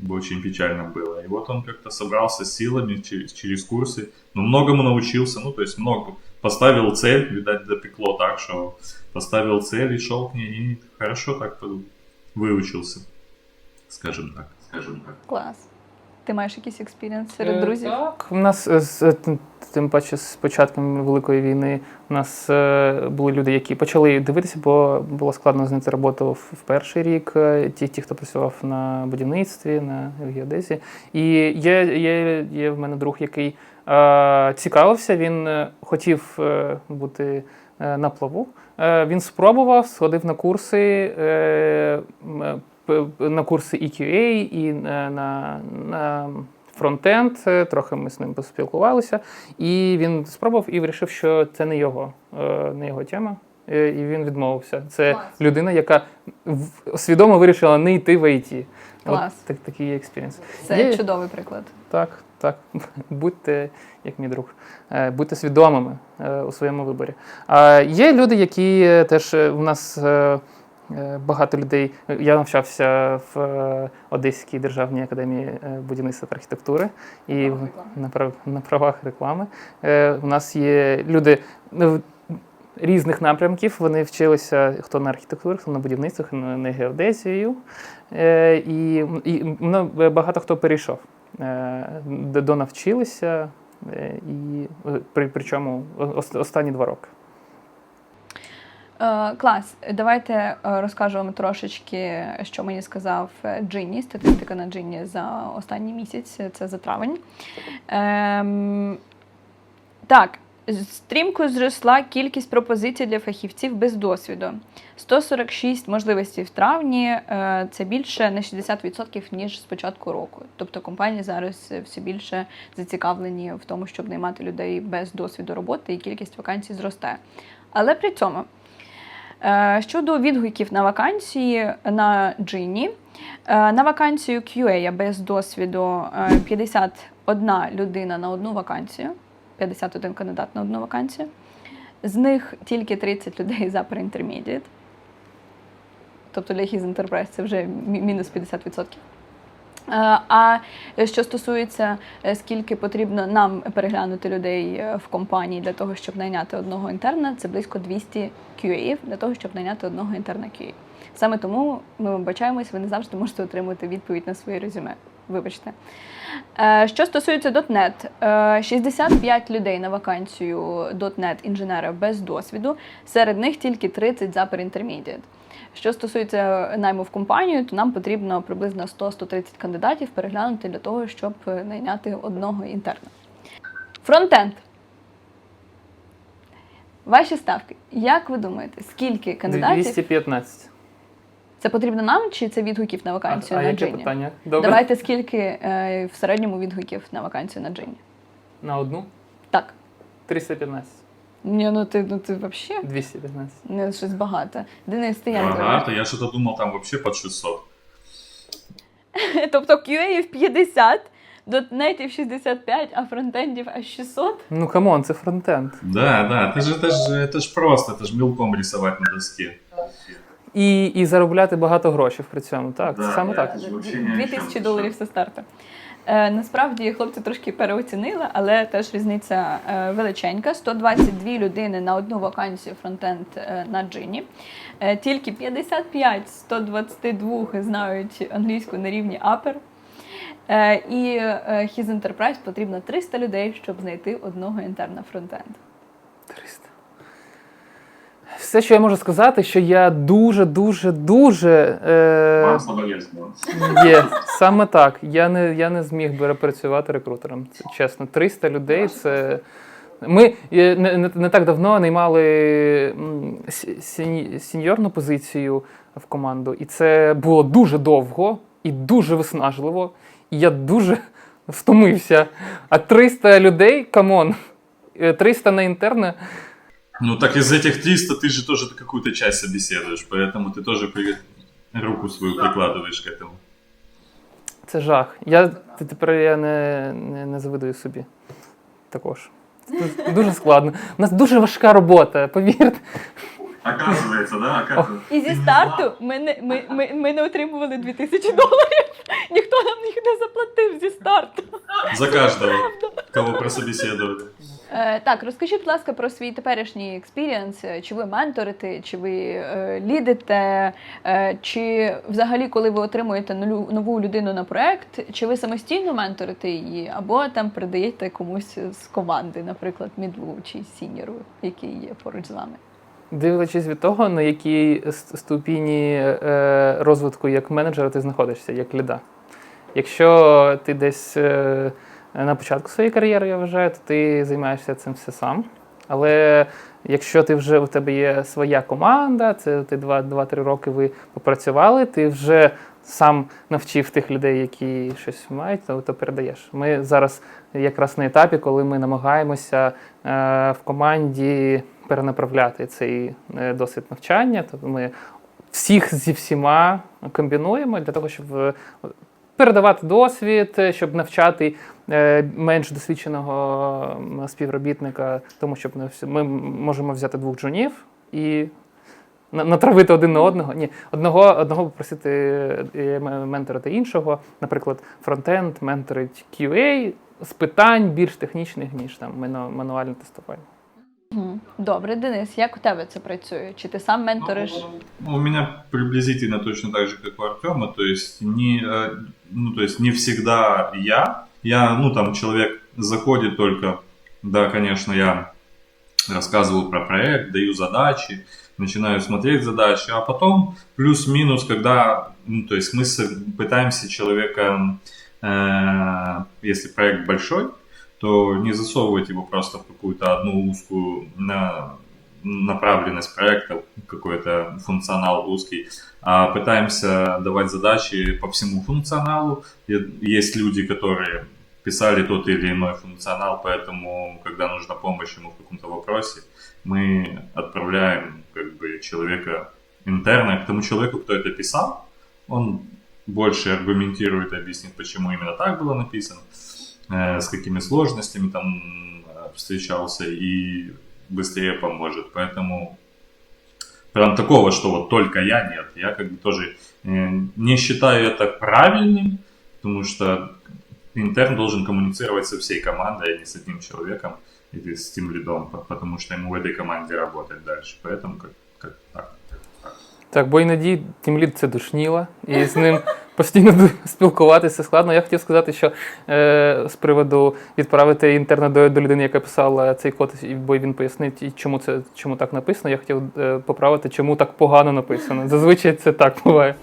очень печально было. И вот он как-то собрался с силами через курсы, но многому научился, то есть много. Поставил цель, видать, допекло так, что поставил цель и шел к ней, и хорошо так выучился, скажем так. Клас. Ти маєш якийсь експірієнс серед друзів? Так, у нас, тим паче, з початком Великої війни, у нас були люди, які почали дивитися, бо було складно знайти роботу в перший рік, ті, хто працював на будівництві, на геодезії. І є в мене друг, який цікавився, він хотів бути на плаву. Він спробував, сходив на курси, EQA і на фронтенд, трохи ми з ним поспілкувалися, і він спробував і вирішив, що це не його тема, і він відмовився. Це людина, яка свідомо вирішила не йти в IT. Клас. От такий експірієнс. Це чудовий приклад. Так. Будьте, як мій друг, будьте свідомими у своєму виборі. Є люди, які теж у нас багато людей. Я навчався в Одеській державній академії будівництва та архітектури і на правах реклами. У нас є люди різних напрямків. Вони вчилися хто на архітектурі, хто на будівництві, хто на геодезію. І багато хто перейшов. Донавчилися, і причому останні 2 роки. Клас. Давайте розкажу вам трошечки, що мені сказав Джинні, статистика на Джинні за останній місяць, це за травень. Так, стрімко зросла кількість пропозицій для фахівців без досвіду. 146 можливостей в травні, це більше на 60%, ніж з початку року. Тобто компанії зараз все більше зацікавлені в тому, щоб наймати людей без досвіду роботи, і кількість вакансій зросте. Але при цьому, щодо відгуків на вакансії на Джинні, на вакансію QA без досвіду 51 людина на одну вакансію, 51 кандидат на одну вакансію. З них тільки 30 людей за pre-intermediate. Тобто для His Enterprise це вже мінус 50%. А що стосується, скільки потрібно нам переглянути людей в компанії для того, щоб найняти одного інтерна, це близько 200 QA для того, щоб найняти одного інтерна QA. Саме тому ми вибачаємось, ви не завжди можете отримати відповідь на своє резюме. Вибачте. Що стосується .NET, 65 людей на вакансію .NET інженера без досвіду, серед них тільки 30 за pre-intermediate. Що стосується найму в компанію, то нам потрібно приблизно 100-130 кандидатів переглянути для того, щоб найняти одного інтерна. Фронтенд. Ваші ставки. Як ви думаєте, скільки кандидатів? 215. Це потрібно нам, чи це відгуків на вакансію на Джинні? Питання? Добре. Давайте, скільки в середньому відгуків на вакансію на Джинні? На одну? Так. 315. Ні, ти взагалі? 215. Не, щось багато. Денис, ти як думаєш? Багато, я что-то думал там вообще под 600. Тобто QA 50, .NET 65, а фронтендів аж 600? Ну, камон, це фронтенд. Да, это ж просто, это ж мелком рисовать на доске. І заробляти багато грошей при цьому, так? Да, Саме так. Вообще ни о чём. $2000 со старту. Насправді хлопці трошки переоцінили, але теж різниця величенька. 122 людини на одну вакансію фронтенд на Джині. Тільки 55 з 122 знають англійську на рівні upper. І His Enterprise потрібно 300 людей, щоб знайти одного інтерна фронтенд. 300. Все, що я можу сказати, що я дуже Вам соболезную. є. Саме так. Я не зміг би працювати рекрутером. Це, чесно, 300 людей це. Ми не так давно наймали сеньорну позицію в команду, і це було дуже довго і дуже виснажливо. І я дуже втомився. А 300 людей, камон, 300 на інтерна. Ну так из этих 300 ты же тоже какую-то часть собеседуешь, поэтому ты тоже руку свою прикладываешь к этому. Це жах. Тепер я не завидую собі також. Це дуже складно. У нас дуже важка робота, повірте. Оказывается, да? Оказывается. І зі старту ми не отримували $2000. Ніхто нам їх не заплатив зі старту. За каждого, кого прособеседовали. Так, розкажіть, будь ласка, про свій теперішній експірієнс. Чи ви менторите, чи ви лідите, чи взагалі, коли ви отримуєте нову людину на проект, чи ви самостійно менторите її, або там передаєте комусь з команди, наприклад, мідлу чи сіньору, який є поруч з вами? Дивлячись від того, на якій ступені розвитку як менеджера ти знаходишся, як ліда. Якщо ти десь на початку своєї кар'єри, я вважаю, то ти займаєшся цим все сам. Але якщо у тебе є своя команда, це ти 2-3 роки ви попрацювали, ти вже сам навчив тих людей, які щось мають, то передаєш. Ми зараз якраз на етапі, коли ми намагаємося в команді перенаправляти цей досвід навчання. Тобто ми всіх зі всіма комбінуємо для того, щоб передавати досвід, щоб навчати менш досвідченого співробітника, тому що ми можемо взяти 2 джунів і натравити один на одного. Ні, одного попросити менторити іншого. Наприклад, фронтенд менторить QA з питань більш технічних, ніж там мануальне тестування. Добре, Денис, як у тебе це працює? Чи ти сам менториш? У меня приблизительно точно так же, как у Артема, то есть не всегда я, человек заходит только, да, конечно, я рассказываю про проект, даю задачи, начинаю смотреть задачи, а потом плюс-минус, когда, мы пытаемся человека, если проект большой, то не засовывать его просто в какую-то одну узкую направленность проекта, какой-то функционал узкий, а пытаемся давать задачи по всему функционалу. Есть люди, которые писали тот или иной функционал, поэтому, когда нужна помощь ему в каком-то вопросе, мы отправляем человека интерна к тому человеку, кто это писал. Он больше аргументирует, объяснит, почему именно так было написано, с какими сложностями там встречался, и быстрее поможет. Поэтому прям такого, что вот только я, нет. Я тоже не считаю это правильным, потому что интерн должен коммуницировать со всей командой, а не с одним человеком или с тем лидом, потому что ему в этой команде работать дальше. Поэтому как так. Так, бо іноді тімлід це душніло, і з ним постійно спілкуватися складно. Я хотів сказати, що з приводу відправити інтерна до людини, яка писала цей код, бо він пояснить, чому так написано, я хотів поправити, чому так погано написано. Зазвичай це так буває.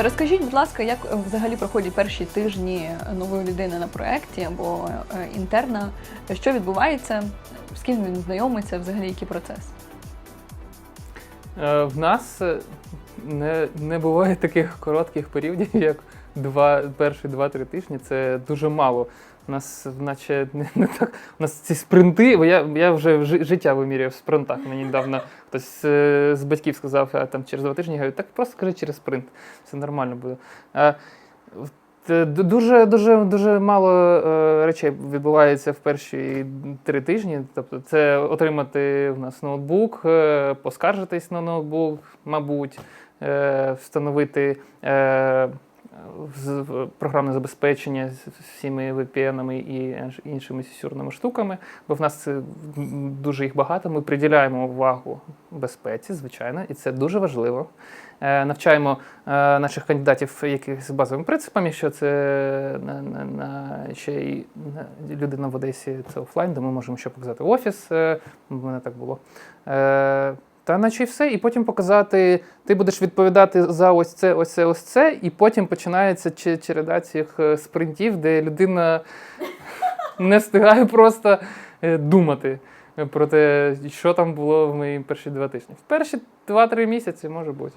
Розкажіть, будь ласка, як взагалі проходять перші тижні нової людини на проєкті або інтерна? Що відбувається? З ким він знайомиться? Взагалі, який процес? В нас не буває таких коротких періодів, як перші 2-3 тижні. Це дуже мало. У нас наче не так. У нас ці спринти, бо я вже життя вимірював в спринтах. Мені недавно хтось з батьків сказав, там через 2 тижні, я говорю, так просто скажи через спринт, все нормально буде. Дуже мало речей відбувається в перші 3 тижні. Тобто це отримати в нас ноутбук, поскаржитись на ноутбук, мабуть, встановити програмне забезпечення з всіми VPN-ами і іншими сюрними штуками, бо в нас дуже їх багато. Ми приділяємо увагу безпеці, звичайно, і це дуже важливо. Навчаємо наших кандидатів якихось базовим принципам, якщо це ще й людина в Одесі, це офлайн, де ми можемо ще показати офіс, в мене так було. Та наче й все, і потім показати, ти будеш відповідати за ось це, ось це, ось це, і потім починається череда цих спринтів, де людина не встигає просто думати про те, що там було в мої перші 2 тижні. В перші 2-3 місяці може бути.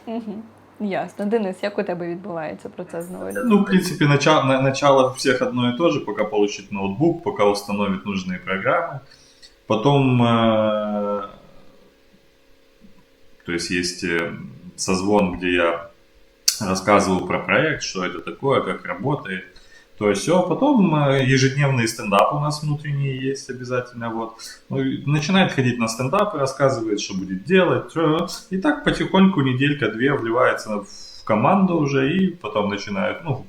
Угу. Ясно. Денис, як у тебе відбувається процес нової? Ну, в принципе, начало у всех одно и то же, пока получит ноутбук, пока установит нужные программы. Потом, то есть созвон, где я рассказываю про проект, что это такое, как работает. То есть все, потом ежедневные стендапы у нас внутренние есть обязательно. Вот. Ну, начинает ходить на стендапы, рассказывает, что будет делать. И так потихоньку неделька-две вливается в команду уже, и потом начинают, ну,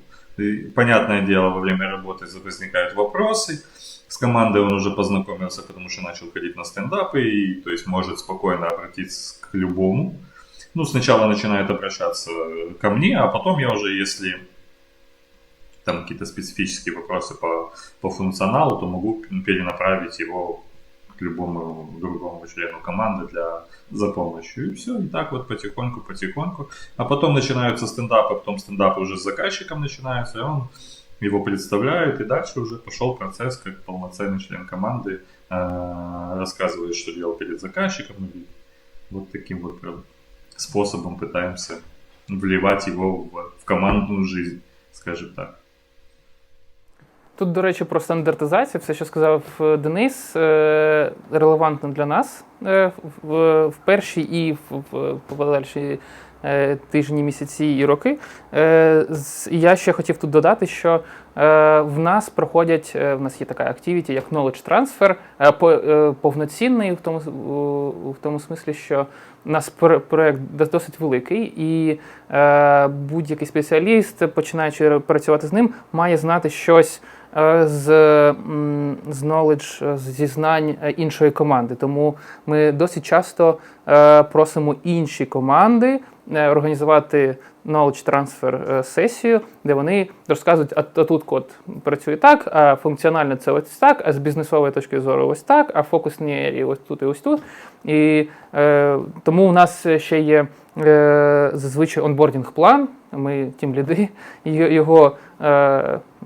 понятное дело, во время работы возникают вопросы. С командой он уже познакомился, потому что начал ходить на стендапы, и, то есть может спокойно обратиться к любому. Ну, сначала начинает обращаться ко мне, а потом я уже, если там какие-то специфические вопросы по функционалу, то могу перенаправить его к любому другому члену команды за помощью. И все, и так вот потихоньку. А потом начинаются стендапы, потом стендапы уже с заказчиком начинаются, и он его представляет, и дальше уже пошел процесс, как полноценный член команды рассказывает, что делал перед заказчиком. И вот таким вот способом пытаемся вливать его в командную жизнь, скажем так. Тут, до речі, про стандартизацію, все, що сказав Денис, релевантно для нас в перші і в подальші тижні, місяці і роки. Я ще хотів тут додати, що в нас проходять, в нас є така активіті, як knowledge transfer, повноцінний в тому смислі, що у нас проєкт досить великий, і будь-який спеціаліст, починаючи працювати з ним, має знати щось з knowledge, зі знань іншої команди. Тому ми досить часто просимо інші команди організувати knowledge transfer сесію, де вони розказують, а тут код працює так, а функціонально це ось так, а з бізнесової точки зору ось так, а фокусні ерії ось тут і ось тут. І тому у нас ще є зазвичай онбордінг-план, ми тімліди, його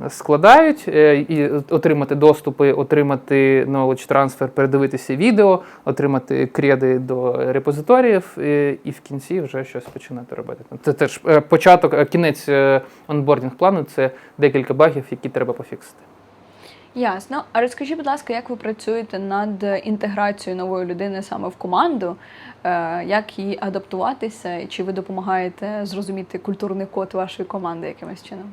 складають, і отримати доступи, отримати knowledge transfer, передивитися відео, отримати креди до репозиторіїв і в кінці вже щось починати робити. Це теж початок, кінець онбордінг-плану – це декілька багів, які треба пофіксити. Ясно. А розкажіть, будь ласка, як ви працюєте над інтеграцією нової людини саме в команду? Як їй адаптуватися? І чи ви допомагаєте зрозуміти культурний код вашої команди якимось чином?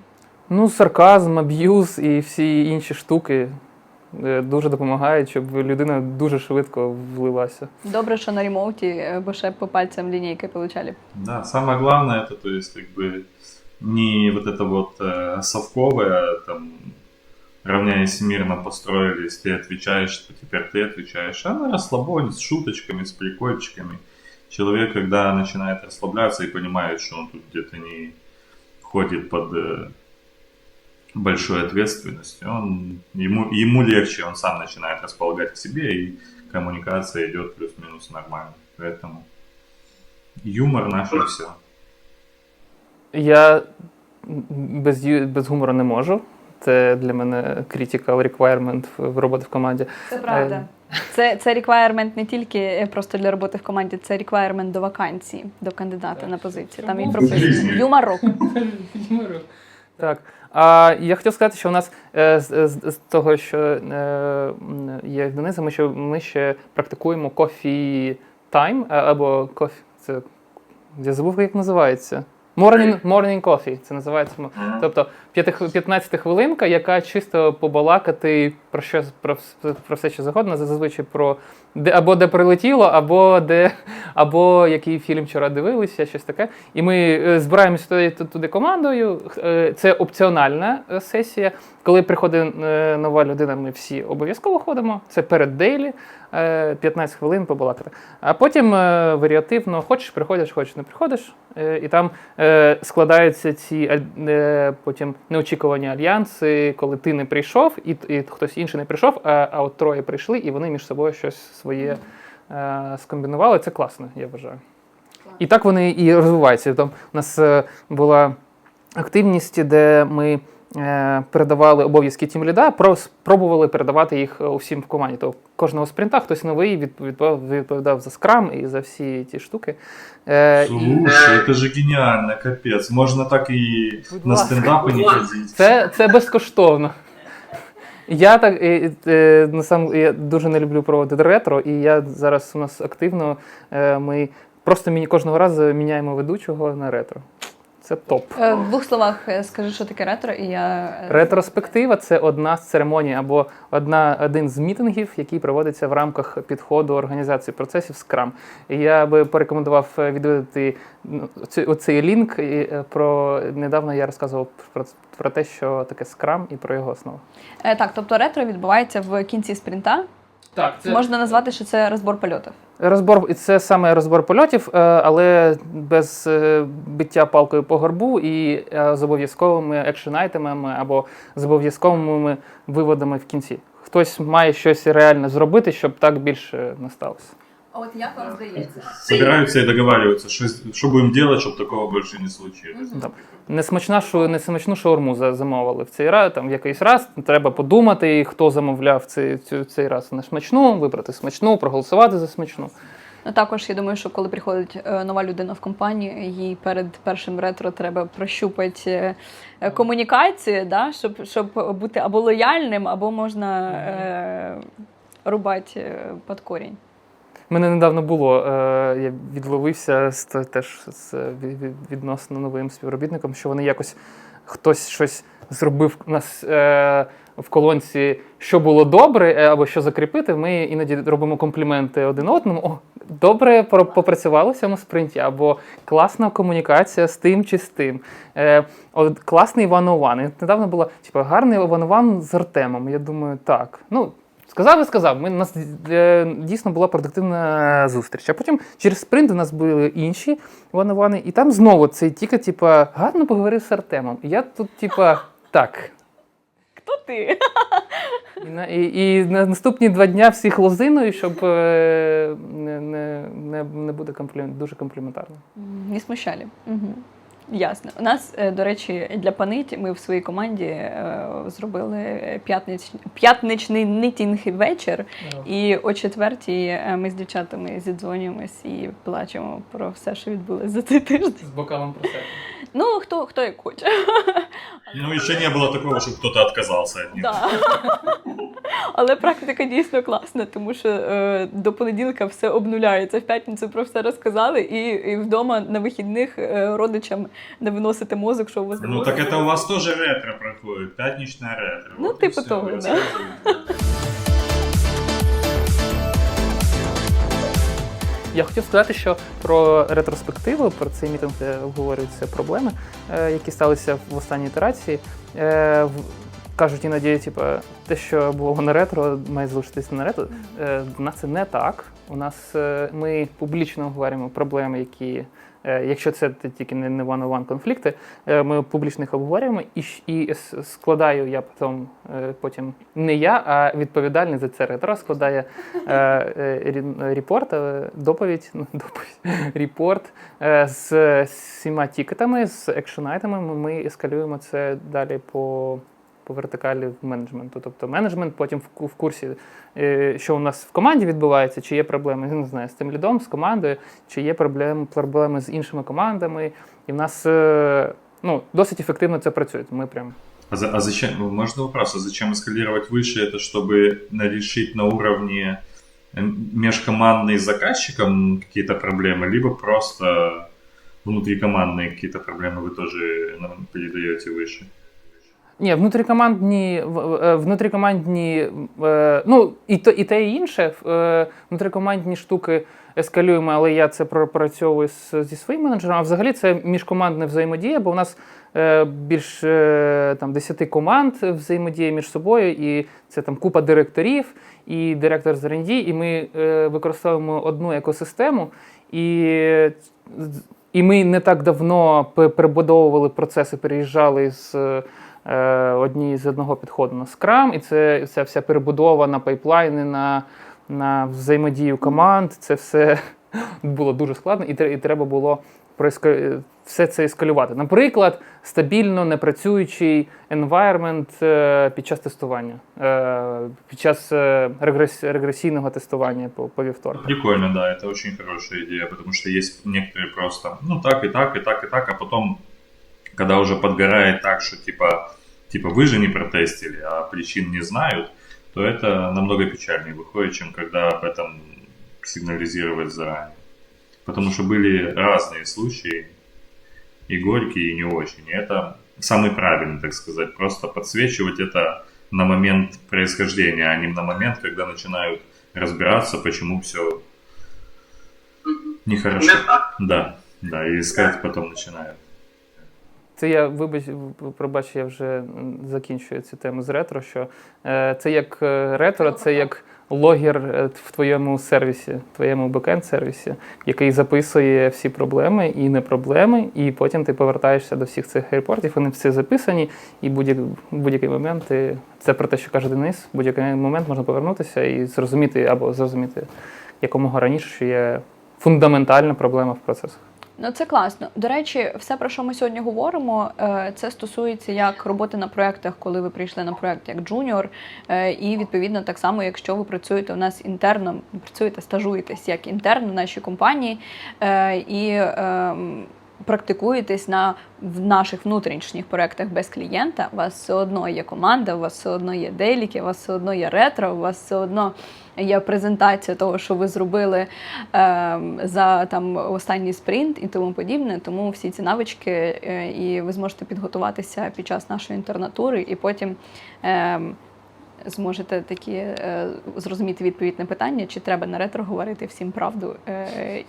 Ну, сарказм, аб'юз і всі інші штуки дуже допомагають, щоб людина дуже швидко влилася. Добре, що на ремоуті, бо ще по пальцям лінійки получали. Да, самое главное, это, то есть, как бы, не вот это вот совковое, там, равняясь мирно построились, ты отвечаешь, что теперь ты отвечаешь, а на расслабоне, с шуточками, с прикольчиками. Человек, когда начинает расслабляться и понимает, что он тут где-то не ходит под большой ответственностью, ему легче, он сам начинает располагать к себе, и коммуникация идет плюс-минус нормально. Поэтому юмор наше все. Я без гумору не можу. Це для мене critical requirement в роботі в команді. Це правда. Це requirement не тільки просто для роботи в команді, це requirement до вакансії, до кандидата на позицію. Там і прописано. Юморок. Так. Я хотів сказати, що у нас з того, що є в Денисі, ми ще практикуємо coffee time, або coffee, це, я забув, як називається. Morning coffee, це називається. Тобто 15-хвилинка, яка чисто побалакати про все, що завгодно, зазвичай про або де прилетіло, або який фільм вчора дивилися, щось таке. І ми збираємося туди командою. Це опціональна сесія. Коли приходить нова людина, ми всі обов'язково ходимо. Це перед дейлі, 15 хвилин побалакати. А потім варіативно, хочеш приходиш, хочеш не приходиш. І там складаються ці потім неочікувані альянси, коли ти не прийшов, і хтось інший не прийшов, а от троє прийшли, і вони між собою щось своє скомбінували. Це класно, я вважаю. І так вони і розвиваються. Там у нас була активність, де ми передавали обов'язки тімліда, спробували передавати їх усім в команді. То кожного спринта хтось новий відповідав за скрам і за всі ті штуки. Слушай, это же гениально, капец. Можно так и на стендапы не ходить. Це безкоштовно. Я дуже не люблю проводити ретро, і зараз у нас активно, ми просто кожного разу міняємо ведучого на ретро. Це топ. В двох словах скажи, що таке ретро, і я... Ретроспектива – це одна з церемоній або один з мітингів, який проводиться в рамках підходу організації процесів Scrum. І я би порекомендував відвідати оцей лінк. Недавно я розказував про те, що таке Scrum і про його основу. Так, тобто ретро відбувається в кінці спринта. Так, Можна назвати, що це розбор польотів. І це саме розбор польотів, але без биття палкою по горбу і з обов'язковими екшн-айтемами або з обов'язковими виводами в кінці. Хтось має щось реально зробити, щоб так більше не сталося. А от як вам здається? Собираются и договариваются, что будем делать, чтобы такого больше не случилось. Несмачну шаурму замовили в цей раз, в якийсь раз. Треба подумати, хто замовляв цей раз на смачну, вибрати смачну, проголосувати за смачну. Ну, також, я думаю, що коли приходить нова людина в компанію, їй перед першим ретро треба прощупати комунікації, да, щоб бути або лояльним, або можна рубати під корінь. У мене недавно було, я відловився теж з відносно новим співробітником, що вони якось хтось щось зробив у нас в колонці, що було добре, або що закріпити. Ми іноді робимо компліменти один одному. О, добре попрацювали в цьому спринті, або класна комунікація з тим чи з тим. Класний one-on-one. Недавно було гарний one-on-one з Артемом. Я думаю, так, сказав і сказав. У нас дійсно була продуктивна зустріч. А потім через спринт у нас були інші one-on-one, і там знову це тільки, гарно поговорив з Артемом. І я тут, так. Хто ти? І на наступні 2 дня всіх лозиною, щоб не буде дуже компліментарно. Не смущали. Угу. Ясно. У нас, до речі, для панить ми в своїй команді зробили п'ятничний нитінг вечір. І о 4:00 ми з дівчатами зідзвонюємось і плачемо про все, що відбулося за цей тиждень. З бокалом про себе. Ну, хто як хоче. Ну, еще не было такого, что кто-то отказался от них. Да. Але практика дійсно класна, тому що до понеділка все обнуляється. В п'ятницю про все розказали, і вдома на вихідних родичам не виносити мозок, що у вас було. Ну, так это у вас тоже ретро проходит, пятничное ретро. Ну, вот типу и всё, того, да. рассказывайте. Я хотів сказати, що про ретроспективу, про цей мітинг, де обговорюються проблеми, які сталися в останній ітерації. Кажуть іноді, те, що було на ретро, має залишитися на ретро. У нас це не так. У нас ми публічно обговорюємо проблеми, які, якщо це тільки не one-on-one конфлікти, ми публічно їх обговорюємо і складаю я потім не я, а відповідальний за це ретро складає репорт з 7 тікетами, з екшн-айтемами. Ми ескалюємо це далі по вертикалі менеджменту. Тобто менеджмент потім в курсі, що у нас в команді відбувається, чи є проблеми, не знаю, з тим лідом, з командою, чи є проблеми з іншими командами. І в нас досить ефективно це працює. Ми прям... А зачем, можно вопрос, а зачем эскалировать выше? Это чтобы решить на уровне межкомандный с заказчиком какие-то проблемы, либо просто внутрикомандные какие-то проблемы вы тоже передаете выше? Ні, внутрікомандні, ну, і те, і інше. Внутрікомандні штуки ескалюємо, але я це пропрацьовую зі своїм менеджером. А взагалі це міжкомандна взаємодія, бо у нас більше 10 команд взаємодіє між собою, і це там купа директорів, і директор з R&D, і ми використовуємо одну екосистему, і ми не так давно перебудовували процеси, переїжджали з одного підходу на Scrum, і ця вся перебудова на пайплайни, на взаємодію команд, це все було дуже складно, і треба було все це ескалювати. Наприклад, стабільно непрацюючий environment під час тестування, під час регресійного тестування по вівторках. Прикольно, да, это очень хорошая идея, потому что есть некоторые просто, ну так и так, и так, и так, а потом, когда уже подгорает так, что типа вы же не протестили, а причин не знают, то это намного печальнее выходит, чем когда об этом сигнализировать заранее. Потому что были разные случаи, и горькие, и не очень. И это самый правильный, так сказать, просто подсвечивать это на момент происхождения, а не на момент, когда начинают разбираться, почему все нехорошо. Да, и искать потом начинают. Це пробач, я вже закінчую цю тему з ретро, що це як ретро, це як логер в твоєму сервісі, в твоєму бекенд-сервісі, який записує всі проблеми і не проблеми, і потім ти повертаєшся до всіх цих репортів, вони всі записані, і будь-який момент, це про те, що каже Денис, в будь-який момент можна повернутися і зрозуміти якомога раніше, що є фундаментальна проблема в процесах. Ну, це класно. До речі, все, про що ми сьогодні говоримо, це стосується як роботи на проєктах, коли ви прийшли на проєкт як джуніор, і, відповідно, так само, якщо ви працюєте у нас інтерном, стажуєтесь як інтерн в нашій компанії, і практикуєтесь в наших внутрішніх проєктах без клієнта, у вас все одно є команда, у вас все одно є деліки, у вас все одно є ретро, у вас все одно є презентація того, що ви зробили за останній спринт і тому подібне. Тому всі ці навички, і ви зможете підготуватися під час нашої інтернатури, і потім зможете зрозуміти відповідь на питання, чи треба на ретро говорити всім правду,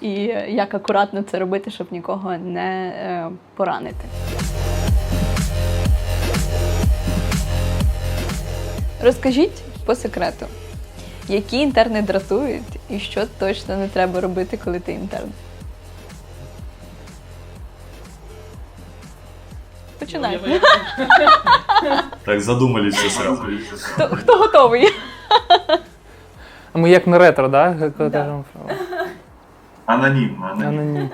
і як акуратно це робити, щоб нікого не поранити. Розкажіть по секрету, які інтерни дратують і що точно не треба робити, коли ти інтерн? Починай. Так задумались все сразу. Хто готовий? Ми як на ретро, да? Кажемо. Анонімно. Анонімно.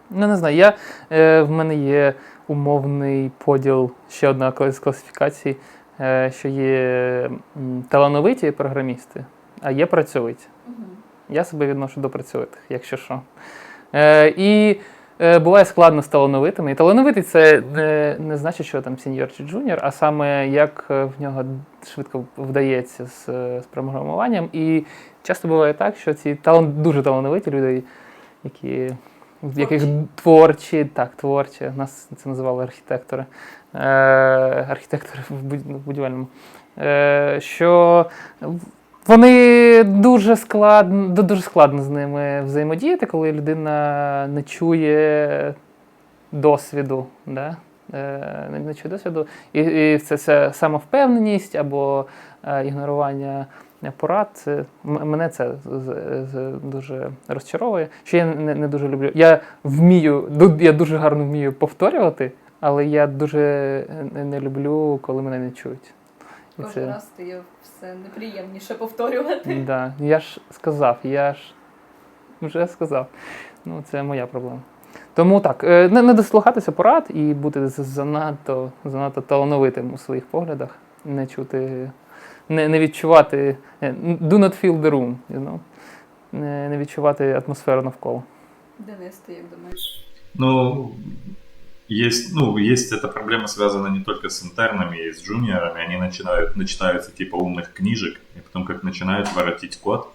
Ну, не знаю, в мене є умовний поділ, ще одна з класифікацій, що є талановиті програмісти, а є працьовиті. Я себе відношу до працьовитих, якщо що. І буває складно з талановитими. І талановитий – це не значить, що там сеньор чи джуніор, а саме як в нього швидко вдається з програмуванням. І часто буває так, що ці дуже талановиті люди, в яких творчі, нас це називали архітектори в будівельному, що вони дуже складно з ними взаємодіяти, коли людина не чує досвіду, да? Не чує досвіду, і це самовпевненість або ігнорування порад. Мене це дуже розчаровує, що я не дуже люблю. Я дуже гарно вмію повторювати, але я дуже не люблю, коли мене не чують. Кожен раз стає все неприємніше повторювати. Да, я ж вже сказав. Ну, це моя проблема. Тому так, не дослухатися порад і бути занадто талановитим у своїх поглядах, не чути, не відчувати, do not feel the room, не відчувати атмосферу навколо. Денис, ти як думаєш? Есть эта проблема связана не только с интернами и с джуниорами. Они начитаются типа умных книжек, и потом как начинают воротить код,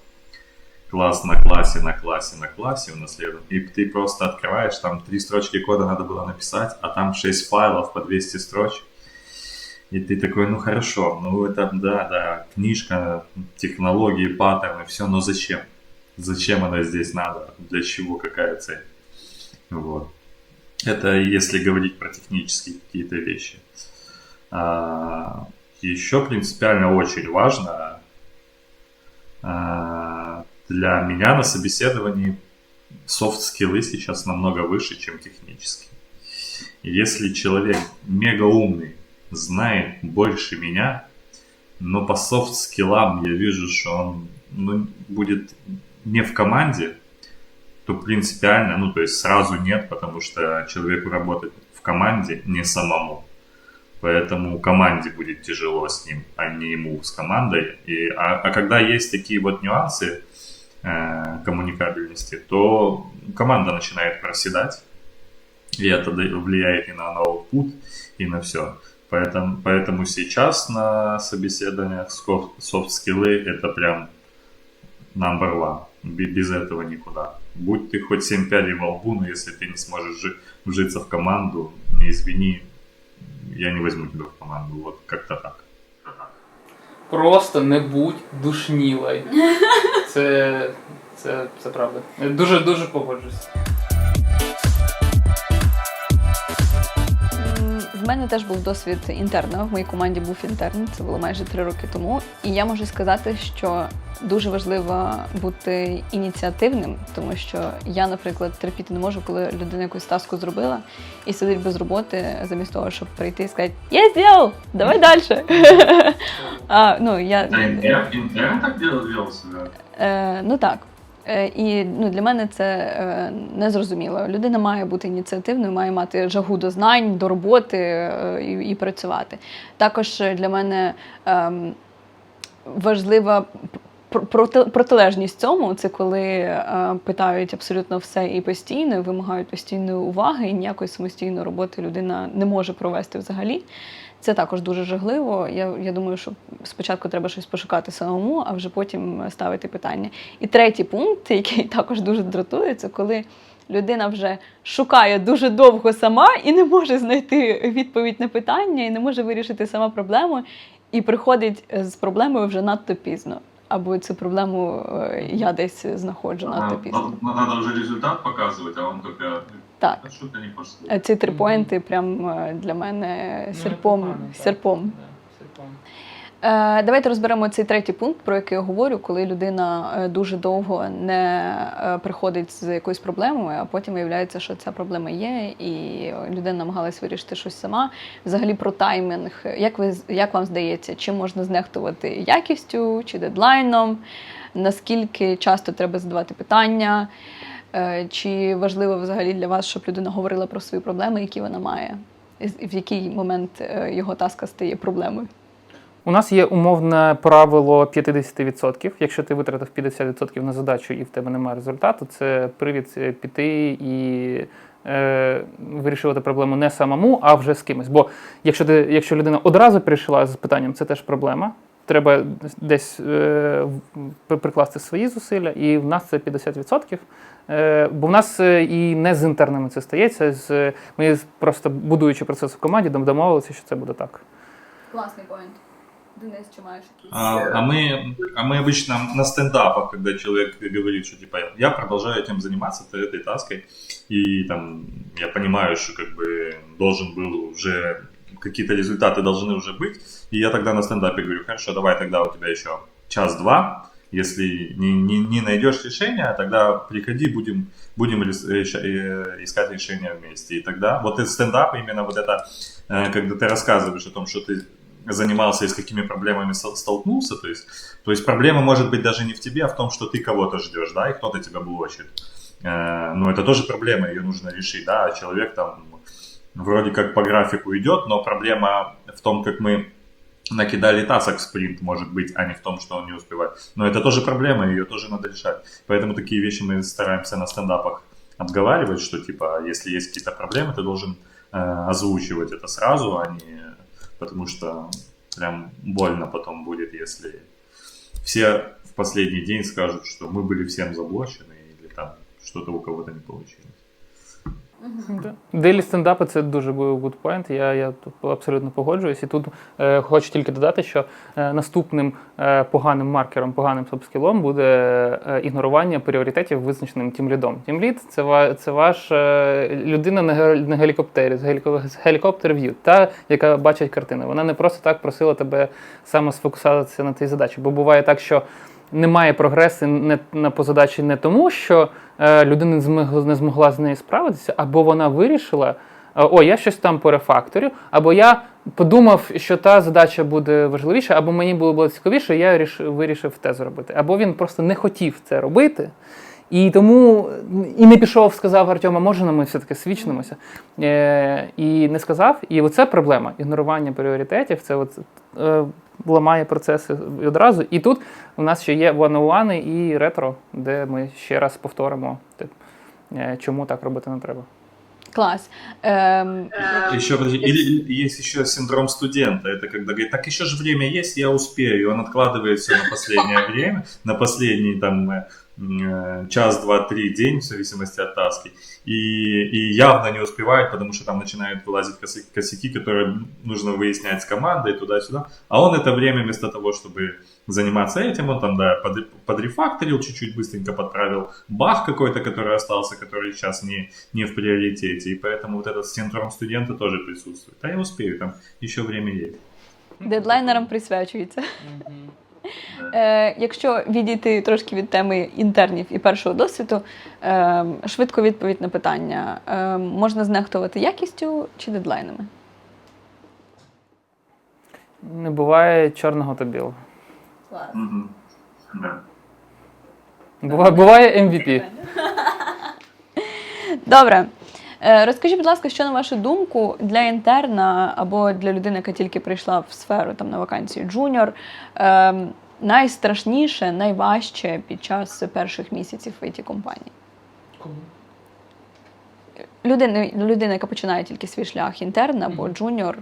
класс на классе, на классе, на классе унаследован. И ты просто открываешь, там 3 строчки кода надо было написать, а там 6 файлов по 200 строчек. И ты такой, ну хорошо, ну это, да, книжка, технологии, паттерны, все, но зачем? Зачем она здесь надо? Для чего? Какая цель? Вот. Это если говорить про технические какие-то вещи. Еще принципиально очень важно для меня на собеседовании софт-скиллы сейчас намного выше, чем технические. Если человек мега умный, знает больше меня, но по софт-скиллам я вижу, что он будет не в команде, то принципиально, ну то есть сразу нет, потому что человеку работать в команде не самому. Поэтому команде будет тяжело с ним, а не ему с командой. А когда есть такие вот нюансы коммуникабельности, то команда начинает проседать, и это влияет и на output, и на все. Поэтому сейчас на собеседованиях софт-скиллы это прям number one. Без этого никуда. Будь ты хоть 7 пядей во лбу, но если ты не сможешь вжиться в команду, не извини, я не возьму тебя в команду. Вот как-то так. Просто не будь душнілою. Це правда. Дуже погоджуюсь. В мене теж був досвід інтерна. В моїй команді був інтерн, це було майже 3 роки тому. І я можу сказати, що дуже важливо бути ініціативним, тому що я, наприклад, терпіти не можу, коли людина якусь таску зробила і сидить без роботи, замість того, щоб прийти і сказати «Я зробив! Давай далі!» Інтерн так вел себе? Ну так. І для мене це незрозуміло. Людина має бути ініціативною, має мати жагу до знань, до роботи і працювати. Також для мене важлива протилежність цьому, це коли питають абсолютно все і постійно, вимагають постійної уваги, і ніякої самостійної роботи людина не може провести взагалі. Це також дуже жахливо. Я думаю, що спочатку треба щось пошукати самому, а вже потім ставити питання. І третій пункт, який також дуже дратує, це коли людина вже шукає дуже довго сама і не може знайти відповідь на питання, і не може вирішити сама проблему, і приходить з проблемою вже надто пізно. Або цю проблему я десь знаходжу надто пізно. Надо вже результат показувати, а він тільки... Так. А що ти не хочеш? Ці 3 поінти прям для мене серпом. Давайте розберемо цей третій пункт, про який я говорю, коли людина дуже довго не приходить з якоюсь проблемою, а потім виявляється, що ця проблема є, і людина намагалась вирішити щось сама. Взагалі про таймінг. Як вам здається, чим можна знехтувати якістю чи дедлайном? Наскільки часто треба задавати питання? Чи важливо взагалі для вас, щоб людина говорила про свої проблеми, які вона має? В який момент його таска стає проблемою? У нас є умовне правило 50%. Якщо ти витратив 50% на задачу і в тебе немає результату, це привід піти і вирішувати проблему не самому, а вже з кимось. Бо якщо людина одразу прийшла з питанням, це теж проблема. Треба десь прикласти свої зусилля, і в нас це 50%. Бо в нас і не з інтернами це стається. Ми просто, будуючи процес в команді, домовилися, що це буде так. Класний поінт. Денис, чи маєш якісь? А мы обычно на стендапах, когда человек говорит, что типа я продолжаю этим заниматься, этой таской, и там я понимаю, что как бы должен был уже, какие-то результаты должны уже быть, и я тогда на стендапе говорю, хорошо, давай тогда у тебя еще час-два, если не найдешь решения, тогда приходи, будем искать решение вместе. И тогда вот этот стендап, именно вот это, когда ты рассказываешь о том, что ты занимался и с какими проблемами столкнулся, то есть проблема может быть даже не в тебе, а в том, что ты кого-то ждешь, да, и кто-то тебя блочит. Но это тоже проблема, ее нужно решить, да, а человек там вроде как по графику идет, но проблема в том, как мы накидали тасок в спринт, может быть, а не в том, что он не успевает. Но это тоже проблема, ее тоже надо решать. Поэтому такие вещи мы стараемся на стендапах обговаривать, что типа, если есть какие-то проблемы, ты должен озвучивать это сразу, а не... Потому что прям больно потом будет, если все последний день скажут, что мы были всем заблочены или там что-то у кого-то не получилось. Дейлі стендапи – це дуже good point, я тут абсолютно погоджуюсь. І тут хочу тільки додати, що наступним поганим маркером, поганим софт-скілом буде ігнорування пріоритетів визначеним тімлідом. Тімлід – це ваш людина на гелікоптері, з гелікоптер-в'ю, та, яка бачить картину. Вона не просто так просила тебе саме сфокусуватися на цій задачі, бо буває так, що немає прогресу по задачі не тому, що людина не змогла з нею справитися, або вона вирішила, я щось там порефакторю, або я подумав, що та задача буде важливіша, або мені було цікавіше, я вирішив те зробити. Або він просто не хотів це робити, і тому і не пішов, сказав Артем, а може ми все-таки свічнимося. І не сказав. І оце проблема. Ігнорування пріоритетів, це ламає процеси одразу. І тут у нас ще є one-on-one і ретро, де ми ще раз повторимо, чому так робити не треба. Класс. Еще, подожди, или есть еще синдром студента. Это когда говорит, так еще же время есть, я успею. И он откладывает все на последнее время, на последний там час, два, три день, в зависимости от таски. И явно не успевает, потому что там начинают вылазить косяки, которые нужно выяснять с командой туда-сюда. А он это время вместо того, чтобы заниматься этим, он там, да, подрефакторил, чуть-чуть быстренько подправил баг какой-то, который остался, который сейчас не в приоритете. И поэтому вот этот синдром студента тоже присутствует. А я успею, там еще время есть. Дедлайнерам присвячується. Якщо відійти трошки від теми інтернів і першого досвіду, швидко відповідь на питання. Можна знехтувати якістю чи дедлайнами? Не буває чорного та білого. Клас. Да. Буває MVP. Добре. Розкажіть, будь ласка, що, на вашу думку, для інтерна або для людини, яка тільки прийшла в сферу там, на вакансію джуніор, найстрашніше, найважче під час перших місяців в IT-компанії? Кому? Людина, яка починає тільки свій шлях, інтерн або джуніор.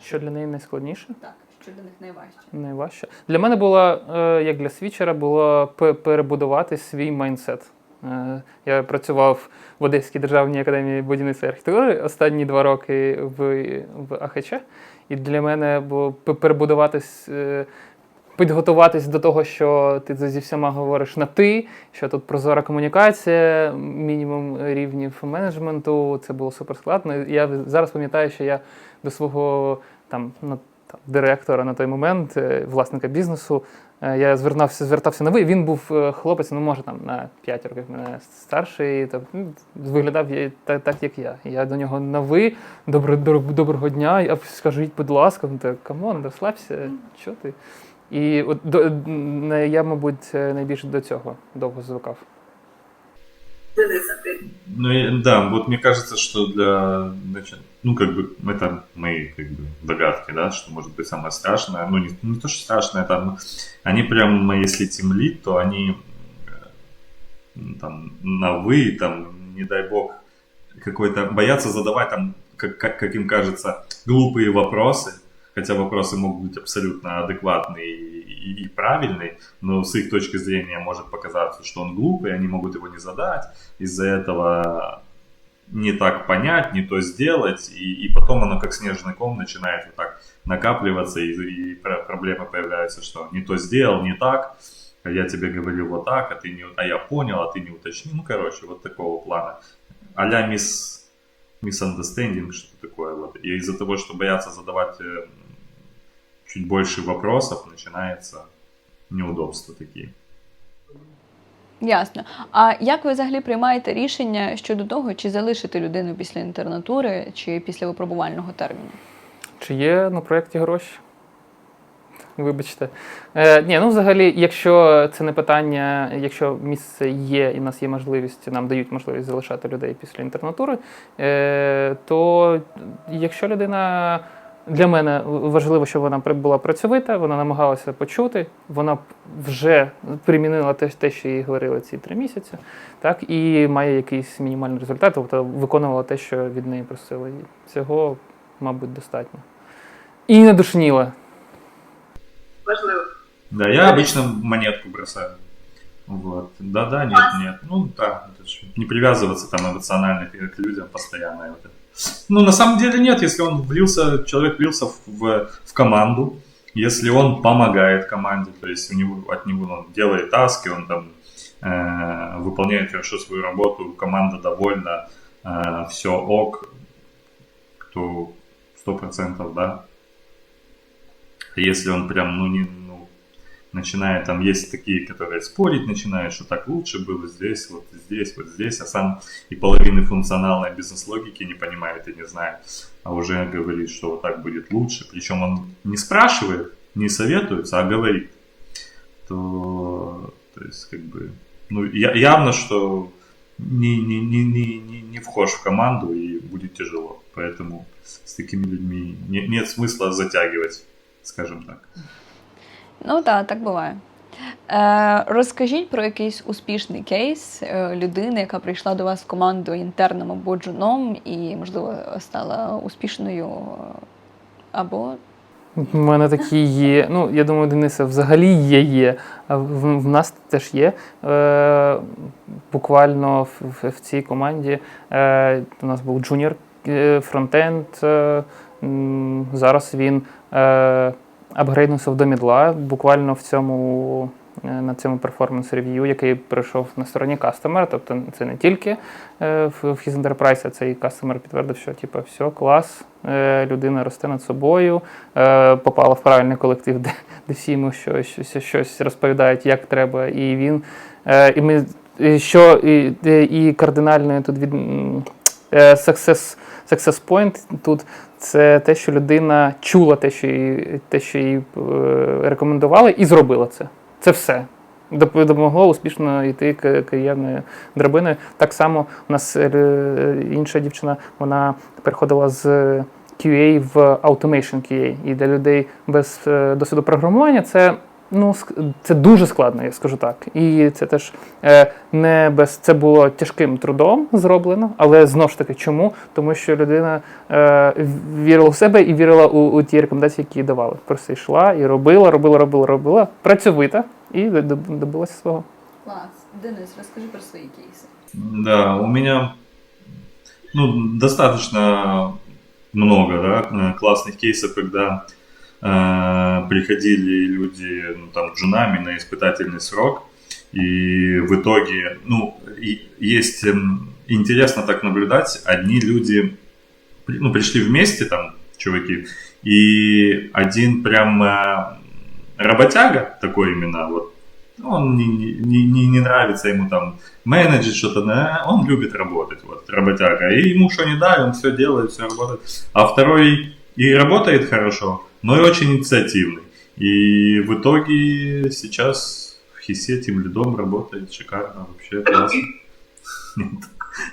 Що для неї найскладніше? Так, що для них найважче? Найважче. Для мене було, як для свічера, було перебудувати свій майндсет. Я працював в Одеській державній академії будівництва і архітектури останні 2 роки в АХЧ. І для мене було перебудуватись, підготуватись до того, що ти зі всіма говориш на «ти», що тут прозора комунікація, мінімум рівнів менеджменту. Це було суперскладно. Я зараз пам'ятаю, що я до свого директора на той момент, власника бізнесу, я звертався на «ви». Він був хлопець, може там на 5 років мене старший, виглядав так, як я. Я до нього на «ви», доброго дня, я скажіть, будь ласка, камон, розслабся, що ти? І я, мабуть, найбільше до цього довго звикав. Ну, да, вот мне кажется, что это мои догадки, да, что может быть самое страшное, не то, что страшное, там, они прям, если тимлид, то они там на «вы», там, не дай бог, какой-то, боятся задавать там, как им кажется, глупые вопросы, хотя вопросы могут быть абсолютно адекватные и правильный, но с их точки зрения может показаться, что он глупый, они могут его не задать, из-за этого не так понять, не то сделать, и потом оно как снежный ком начинает вот так накапливаться, и проблемы появляются, что не то сделал, не так, а я тебе говорил вот так, а я понял, а ты не уточнил, вот такого плана. А-ля misunderstanding, что-то такое, вот. И из-за того, что боятся задавать чуть больше вопросов, начинается неудобства такі. Ясно. А як ви взагалі приймаєте рішення щодо того, чи залишити людину після інтернатури, чи після випробувального терміну? Чи є на проєкті гроші? Вибачте. Взагалі, якщо це не питання, якщо місце є і в нас є можливість, нам дають можливість залишати людей після інтернатури, то якщо людина... Для мене важливо, щоб вона була працьовита, вона намагалася почути, вона вже примінила те, що їй говорили ці 3 місяці, так, і має якийсь мінімальний результат, тобто виконувала те, що від неї просили. Цього, мабуть, достатньо. І не душніла. Важливо. Да, я обычно монетку бросаю. Вот. Да, нет. Ну да, это ж не привязываться там эмоционально к людям постоянно. Вот это. Ну, на самом деле нет, если человек влился в команду, если он помогает команде, то есть от него он делает таски, он там выполняет хорошо свою работу, команда довольна, все ок, то 100%, да. Если он прям, начинает, там есть такие, которые спорить начинают, что так лучше было здесь, вот здесь, а сам и половины функциональной бизнес-логики не понимает и не знает, а уже говорит, что вот так будет лучше. Причем он не спрашивает, не советуется, а говорит. То есть, как бы, явно, что не вхож в команду и будет тяжело. Поэтому с такими людьми нет смысла затягивать, скажем так. Ну так буває. Розкажіть про якийсь успішний кейс людини, яка прийшла до вас в команду інтерном або джуном і, можливо, стала успішною або... У мене такі є. Ну, я думаю, Дениса взагалі є. А в нас теж є. Буквально в цій команді у нас був джуніор фронтенд. Зараз він апгрейднувся до мідла. Буквально на цьому перформанс-рев'ю, який пройшов на стороні кастомера. Тобто це не тільки в His Enterprise, а цей кастомер підтвердив, що все, клас, людина росте над собою, попала в правильний колектив, де всі йому щось розповідають, як треба. І він, і кардинальною тут success point тут це те, що людина чула те, що їй рекомендували, і зробила це. Це все. Допомогло успішно йти кар'єрною драбиною. Так само у нас інша дівчина, вона переходила з QA в Automation QA. І для людей без досвіду програмування це дуже складно, я скажу так. І це теж це було тяжким трудом зроблено, але знову ж таки, чому? Тому що людина вірила в себе і вірила у ті рекомендації, які їй давали. Просто йшла і робила, працьовита і добилася свого. Клас. Денис, розкажи про свої кейси. Да, у меня достаточно много классных кейсов, когда приходили люди джунами на испытательный срок, и в итоге, есть интересно так наблюдать, одни люди, пришли вместе, чуваки, и один прям работяга такой именно, вот, он не нравится ему менеджить что-то, он любит работать, вот, работяга, и ему что не дай, он все делает, все работает, а второй и работает хорошо, но и очень инициативный. И в итоге сейчас в Хисе тимлидом работает шикарно, вообще классно.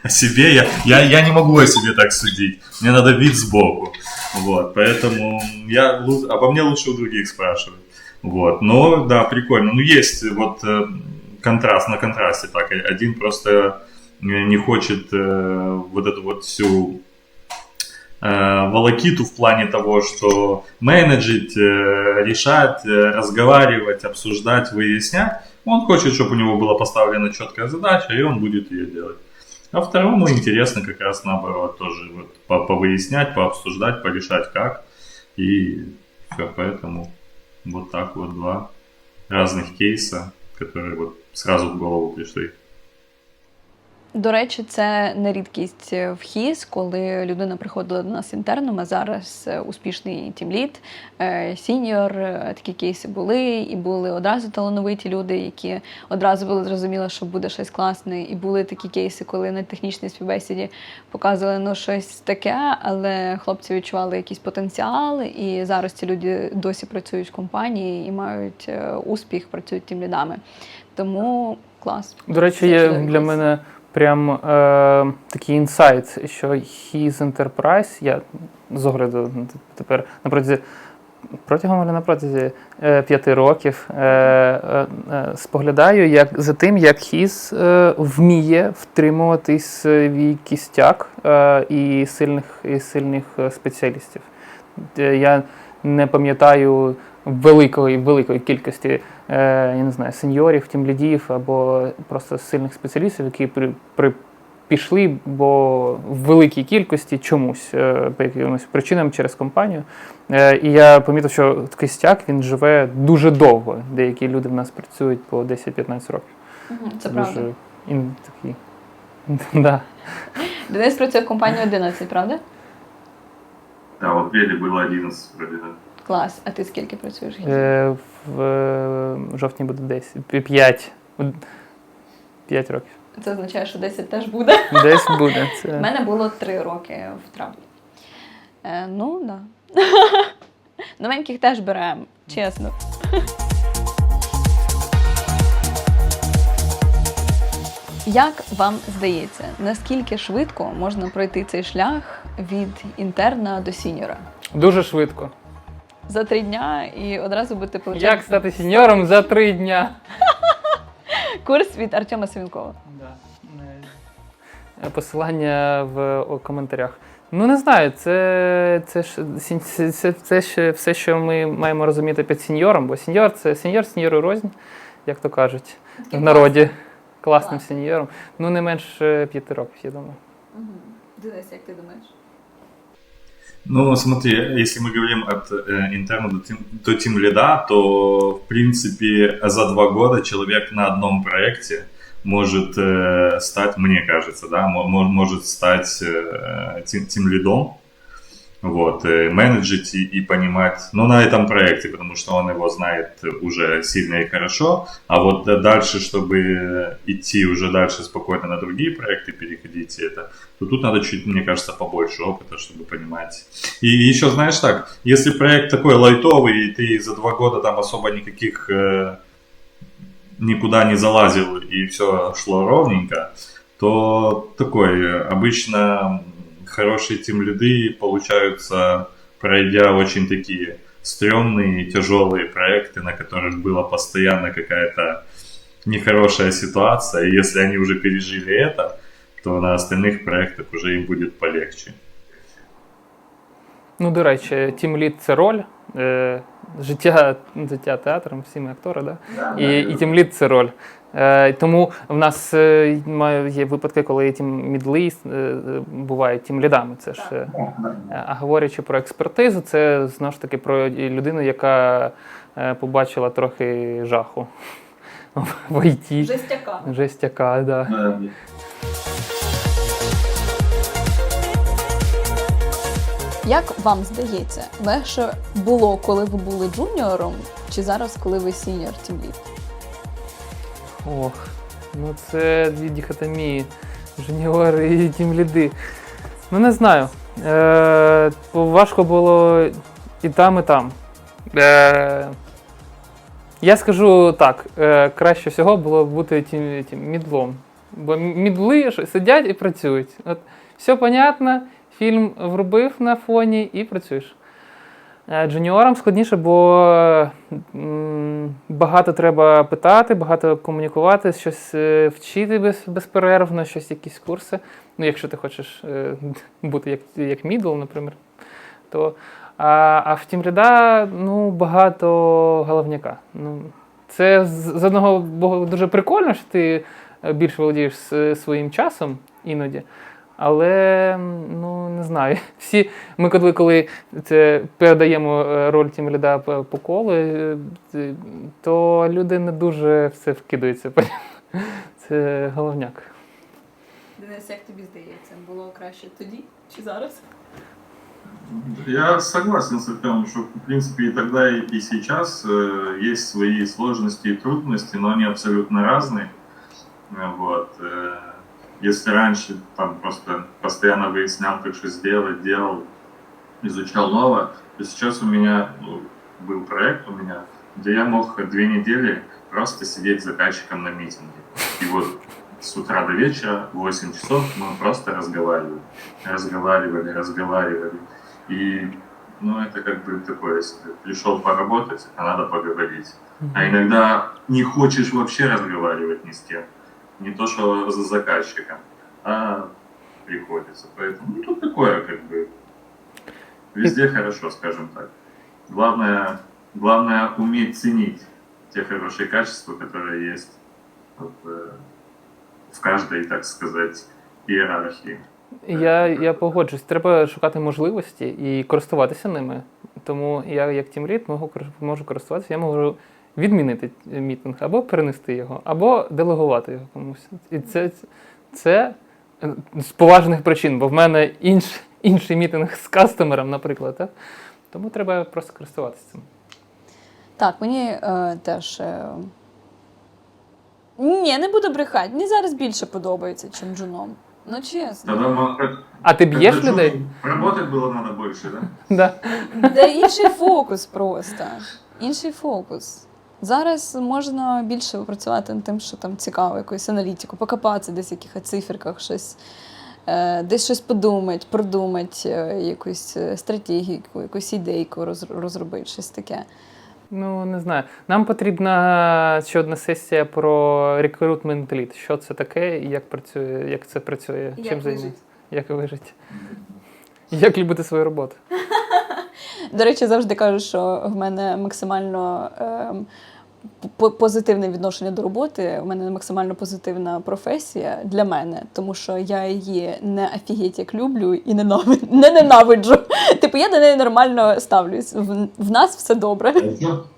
О себе я не могу о себе так судить. Мне надо вид сбоку. Вот, поэтому обо мне лучше у других спрашивать. Вот, но да, прикольно. Есть вот контраст на контрасте так. Один просто не хочет вот эту вот всю волокиту в плане того, что менеджить, решать, разговаривать, обсуждать, выяснять. Он хочет, чтобы у него была поставлена четкая задача, и он будет ее делать. А второму интересно как раз наоборот тоже вот, повыяснять, пообсуждать, порешать как. И все, поэтому вот так вот два разных кейса, которые вот сразу в голову пришли. До речі, це не рідкість в ХІС, коли людина приходила до нас інтерном, а зараз успішний тімлід, сіньор, такі кейси були, і були одразу талановиті люди, які одразу було зрозуміло, що буде щось класне, і були такі кейси, коли на технічній співбесіді показували щось таке, але хлопці відчували якийсь потенціал, і зараз ці люди досі працюють в компанії і мають успіх, працюють тімлідами. Тому клас. До речі, є для мене прям такий інсайт, що His Enterprise, я з огляду тепер протягом 5 років споглядаю за тим, як His вміє втримувати свій кістяк і сильних спеціалістів. Я не пам'ятаю великої кількості я не знаю, сеньорів, тімлідів або просто сильних спеціалістів, які пішли, бо в великій кількості чомусь, по якимось причинам через компанію. І я помітив, що кістяк, він живе дуже довго. Деякі люди в нас працюють по 10-15 років. Це правда. Такий. Да. Денис працює в компанії 11, правда? Да, в апреле было 11 вроде, да. Клас. А ти скільки працюєш? В жовтні буде 10. 5 років. Це означає, що 10 теж буде. Десь буде. У мене було 3 роки в травні. Ну, да. Новеньких теж беремо, чесно. Як вам здається, наскільки швидко можна пройти цей шлях від інтерна до сіньора? Дуже швидко. За 3 дня і одразу будете получати Як стати сеньором за 3 дня? курс від Артема Савінкова. Посилання в коментарях. Ну, не знаю, це ще все, що ми маємо розуміти під сеньором, бо сеньор – це сеньору рознь, як то кажуть в народі. Класним сеньором. Ну, не менше 5 років, я думаю. Денис, як ти думаєш? Ну, смотри, если мы говорим от интерна до тимлида, то, в принципе, за 2 года человек на одном проекте может стать, мне кажется, да, может стать тимлидом, вот, менеджить и понимать, ну, на этом проекте, потому что он его знает уже сильно и хорошо, а вот дальше, чтобы идти уже дальше спокойно на другие проекты, переходить это, то тут надо чуть, мне кажется, побольше опыта, чтобы понимать. И еще, знаешь так, если проект такой лайтовый, и ты за 2 года там особо никаких никуда не залазил, и все шло ровненько, то такой, обычно хорошие тимлиды получаются, пройдя очень такие стрёмные, тяжелые проекты, на которых была постоянно какая-то нехорошая ситуация. И если они уже пережили это, то на остальных проектах уже им будет полегче. Ну, до речі, тімлід – це роль. Життя театром, всі ми актори, да? І тімлід – це роль. Тому в нас є випадки, коли тіммідли бувають тімлідами. Це ж, а говорячи про експертизу, це знову ж таки про людину, яка побачила трохи жаху в ІТ. Жестяка, да. Як вам здається, легше було, коли ви були джуніором, чи зараз, коли ви сіньор тімлід? Ох, ну це дві дихотомії. Жуніори і тімліди. Ну, не знаю. Важко було і там, і там. Я скажу так, краще всього було бути мідлом. Бо мідли сидять і працюють. От, все понятно, фільм врубив на фоні і працюєш. Джуніорам складніше, бо багато треба питати, багато комунікувати, щось вчити безперервно, щось, якісь курси. Ну, якщо ти хочеш бути як мідл, наприклад. То, а в тімліда, ну, багато головняка. Ну, це з одного боку дуже прикольно, що ти більше володієш своїм часом іноді. Але, ну, не знаю, всі, ми коли це передаємо роль тімліда по колу, то люди не дуже все вкидаються. Це головняк. Денис, як тобі здається, було краще тоді чи зараз? Я согласен с тем, что, в принципе, и тогда, и сейчас есть свои сложности и трудности, но они абсолютно разные. Вот. Если раньше там просто постоянно выяснял, как что сделать, делал, изучал новое, то сейчас у меня был проект, где я мог 2 недели просто сидеть с заказчиком на митинге. И вот с утра до вечера, 8 часов, мы просто разговаривали. И, ну, это как бы такое, если ты пришел поработать, а надо поговорить. А иногда не хочешь вообще разговаривать ни с кем. Не то, что за заказчиком, а приходится. Поэтому, ну, тут такое, как бы, везде хорошо, скажем так. Главное, Главное уметь ценить те хорошие качества, которые есть в каждой, так сказать, иерархии. Я погоджуюсь, треба шукати можливості і користуватися ними. Тому я, як тімлід, можу користуватися, я можу відмінити мітинг, або перенести його, або делегувати його комусь. І це з поважних причин, бо в мене інший мітинг з кастомером, наприклад. Так? Тому треба просто користуватися цим. Так, мені теж. Ні, не буду брехати. Мені зараз більше подобається, чим джуном. Ну, чесно. Тогда, А ти б'єш людей? Работать было надо больше, да? Да. Де інший фокус просто. Інший фокус. Зараз можна більше працювати над тим, що там цікаво, якусь аналітику, покопатися десь в якихось циферках, щось, десь щось подумати, продумати, якусь стратегію, якусь ідейку розробити, щось таке. Ну, не знаю. Нам потрібна ще одна сесія про рекрутмент лід. Що це таке, і як працює, як це працює, чим займається, як вижити. Як любити свою роботу. До речі, завжди кажу, що в мене максимально позитивне відношення до роботи, в мене максимально позитивна професія для мене, тому що я її не офігеть як люблю і не ненавиджу. Типу, я до неї нормально ставлюсь. В нас все добре.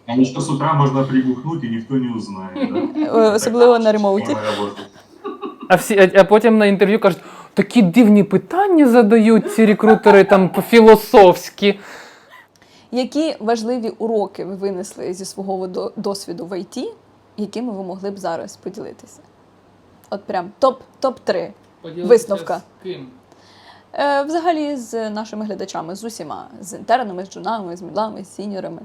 А что с утра можно прибухнуть, и никто не узнает, да? Особливо на ремоуті. А потім на інтерв'ю кажуть, такі дивні питання задають ці рекрутери там по-філософськи. Які важливі уроки ви винесли зі свого досвіду в ІТ, якими ви могли б зараз поділитися? От прям топ-3 висновка. З ким? Взагалі з нашими глядачами, з усіма. З інтернами, з джунами, з мідлами, з сіньорами.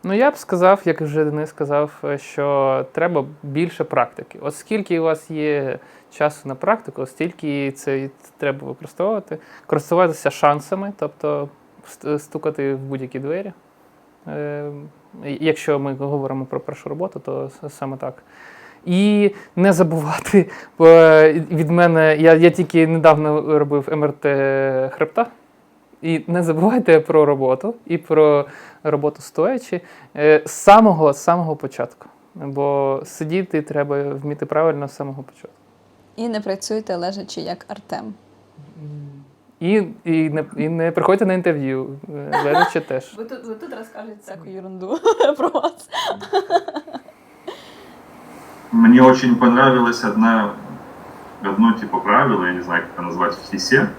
Ну, я б сказав, як вже Денис сказав, що треба більше практики. От скільки у вас є часу на практику, стільки це треба використовувати. Користуватися шансами, тобто стукати в будь-які двері. Якщо ми говоримо про першу роботу, то саме так. І не забувати, від мене, я тільки недавно робив МРТ хребта, і не забувайте про роботу і про роботу стоячи з самого початку. Бо сидіти треба вміти правильно з самого початку. І не працюйте лежачи, як Артем. І не приходьте на інтерв'ю, лежачи теж. Ви тут розкажете всяку ерунду про вас. Мне очень понравилось одно типа правило, я не знаю, как это назвать, в ХИСе.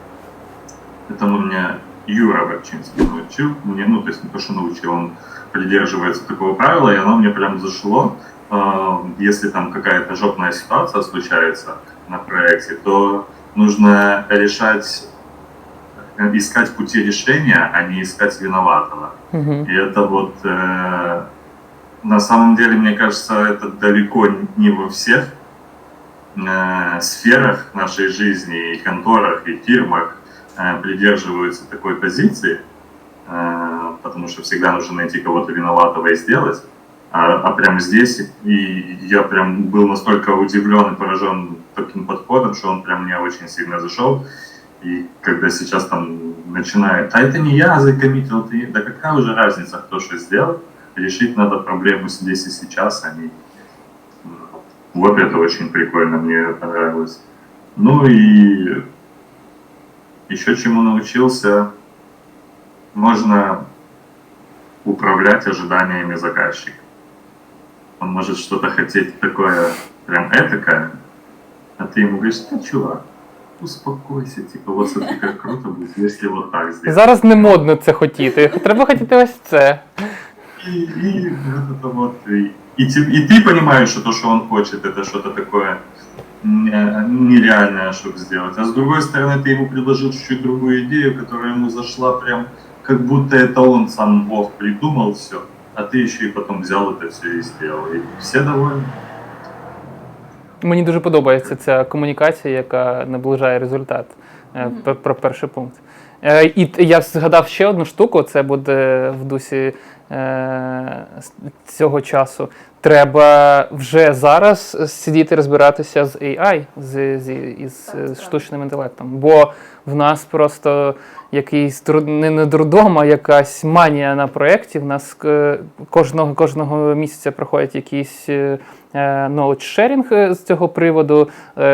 Это мне Юра Варчинский научил. Ну, то есть не то, что научил, он придерживается такого правила, и оно мне прям зашло. Если там какая-то жопная ситуация случается на проекте, то нужно искать пути решения, а не искать виноватого. И это вот, на самом деле, мне кажется, это далеко не во всех сферах нашей жизни, и конторах, и фирмах придерживаются такой позиции, потому что всегда нужно найти кого-то виноватого и сделать. А прямо здесь, и я прям был настолько удивлен и поражен таким подходом, что он прям мне очень сильно зашел. И когда сейчас там начинают, а это не я закоммитил, да какая уже разница, кто что сделал, решить надо проблему здесь и сейчас, а не... Вот это очень прикольно, мне понравилось. Ну и еще чему научился, можно управлять ожиданиями заказчика. Он может что-то хотеть такое прям этакое, а ты ему говоришь, да, чувак, успокойся, типа, вот смотри, как круто будет, если вот так сделать. Зараз не модно це хотіти, треба хотіти ось це. И вот это вот, и ты понимаешь, что то, что он хочет, это что-то такое нереальное, чтобы сделать. А с другой стороны, ты ему предложил чуть-чуть другую идею, которая ему зашла прям, как будто это он сам Бог придумал все, а ты еще и потом взял это все и сделал. И все довольны. Мені дуже подобається ця комунікація, яка наближає результат, про перший пункт. І я згадав ще одну штуку, це буде в дусі цього часу. треба вже зараз сидіти розбиратися з AI, із штучним інтелектом. Бо в нас просто якийсь не дурдом, а якась манія на проєкті. В нас кожного місяця проходять якісь knowledge sharing з цього приводу,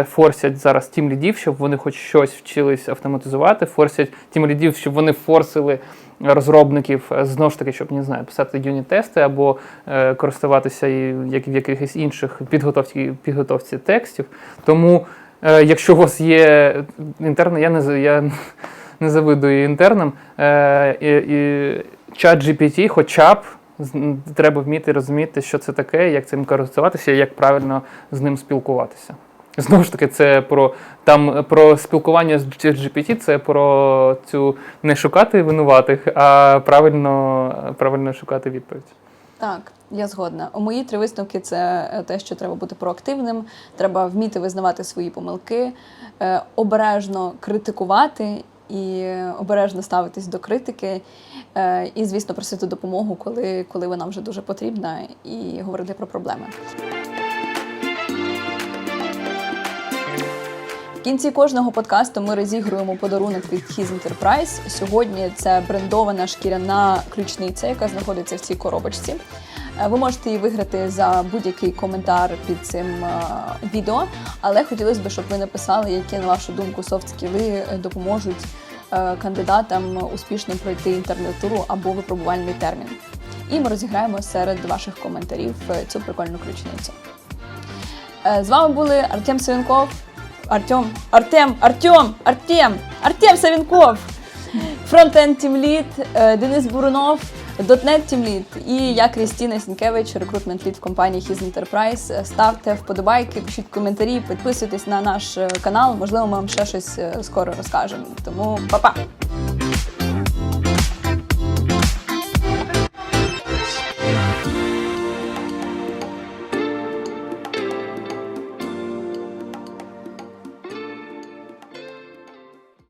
форсять зараз тімлідів, щоб вони хоч щось вчились автоматизувати, форсять тімлідів, щоб вони форсили розробників, знову ж таки, щоб, не знаю, писати юніт-тести або користуватися як в якихось інших підготовці текстів. Тому, якщо у вас є інтерни, я не завидую інтернам, ChatGPT хоча б треба вміти розуміти, що це таке, як цим користуватися і як правильно з ним спілкуватися. Знову ж таки, це про спілкування з ChatGPT, це про цю не шукати винуватих, а правильно шукати відповідь. Так, я згодна. Мої 3 висновки – це те, що треба бути проактивним, треба вміти визнавати свої помилки, обережно критикувати і обережно ставитись до критики, і, звісно, просити допомогу, коли вона вже дуже потрібна, і говорити про проблеми. В кінці кожного подкасту ми розігруємо подарунок від His Enterprise. Сьогодні це брендована шкіряна ключниця, яка знаходиться в цій коробочці. Ви можете її виграти за будь-який коментар під цим відео, але хотілося б, щоб ви написали, які, на вашу думку, софт-скіли допоможуть кандидатам успішно пройти інтернатуру або випробувальний термін. І ми розіграємо серед ваших коментарів цю прикольну ключницю. З вами були Артем Савенков, Артем Савенков, фронт-енд тімлід, Денис Бурунов, .NET тімлід і я, Крістіна Сінкевич, рекрутмент-лід в компанії His Enterprise. Ставте вподобайки, пишіть коментарі, підписуйтесь на наш канал, можливо, ми вам ще щось скоро розкажемо. Тому па-па!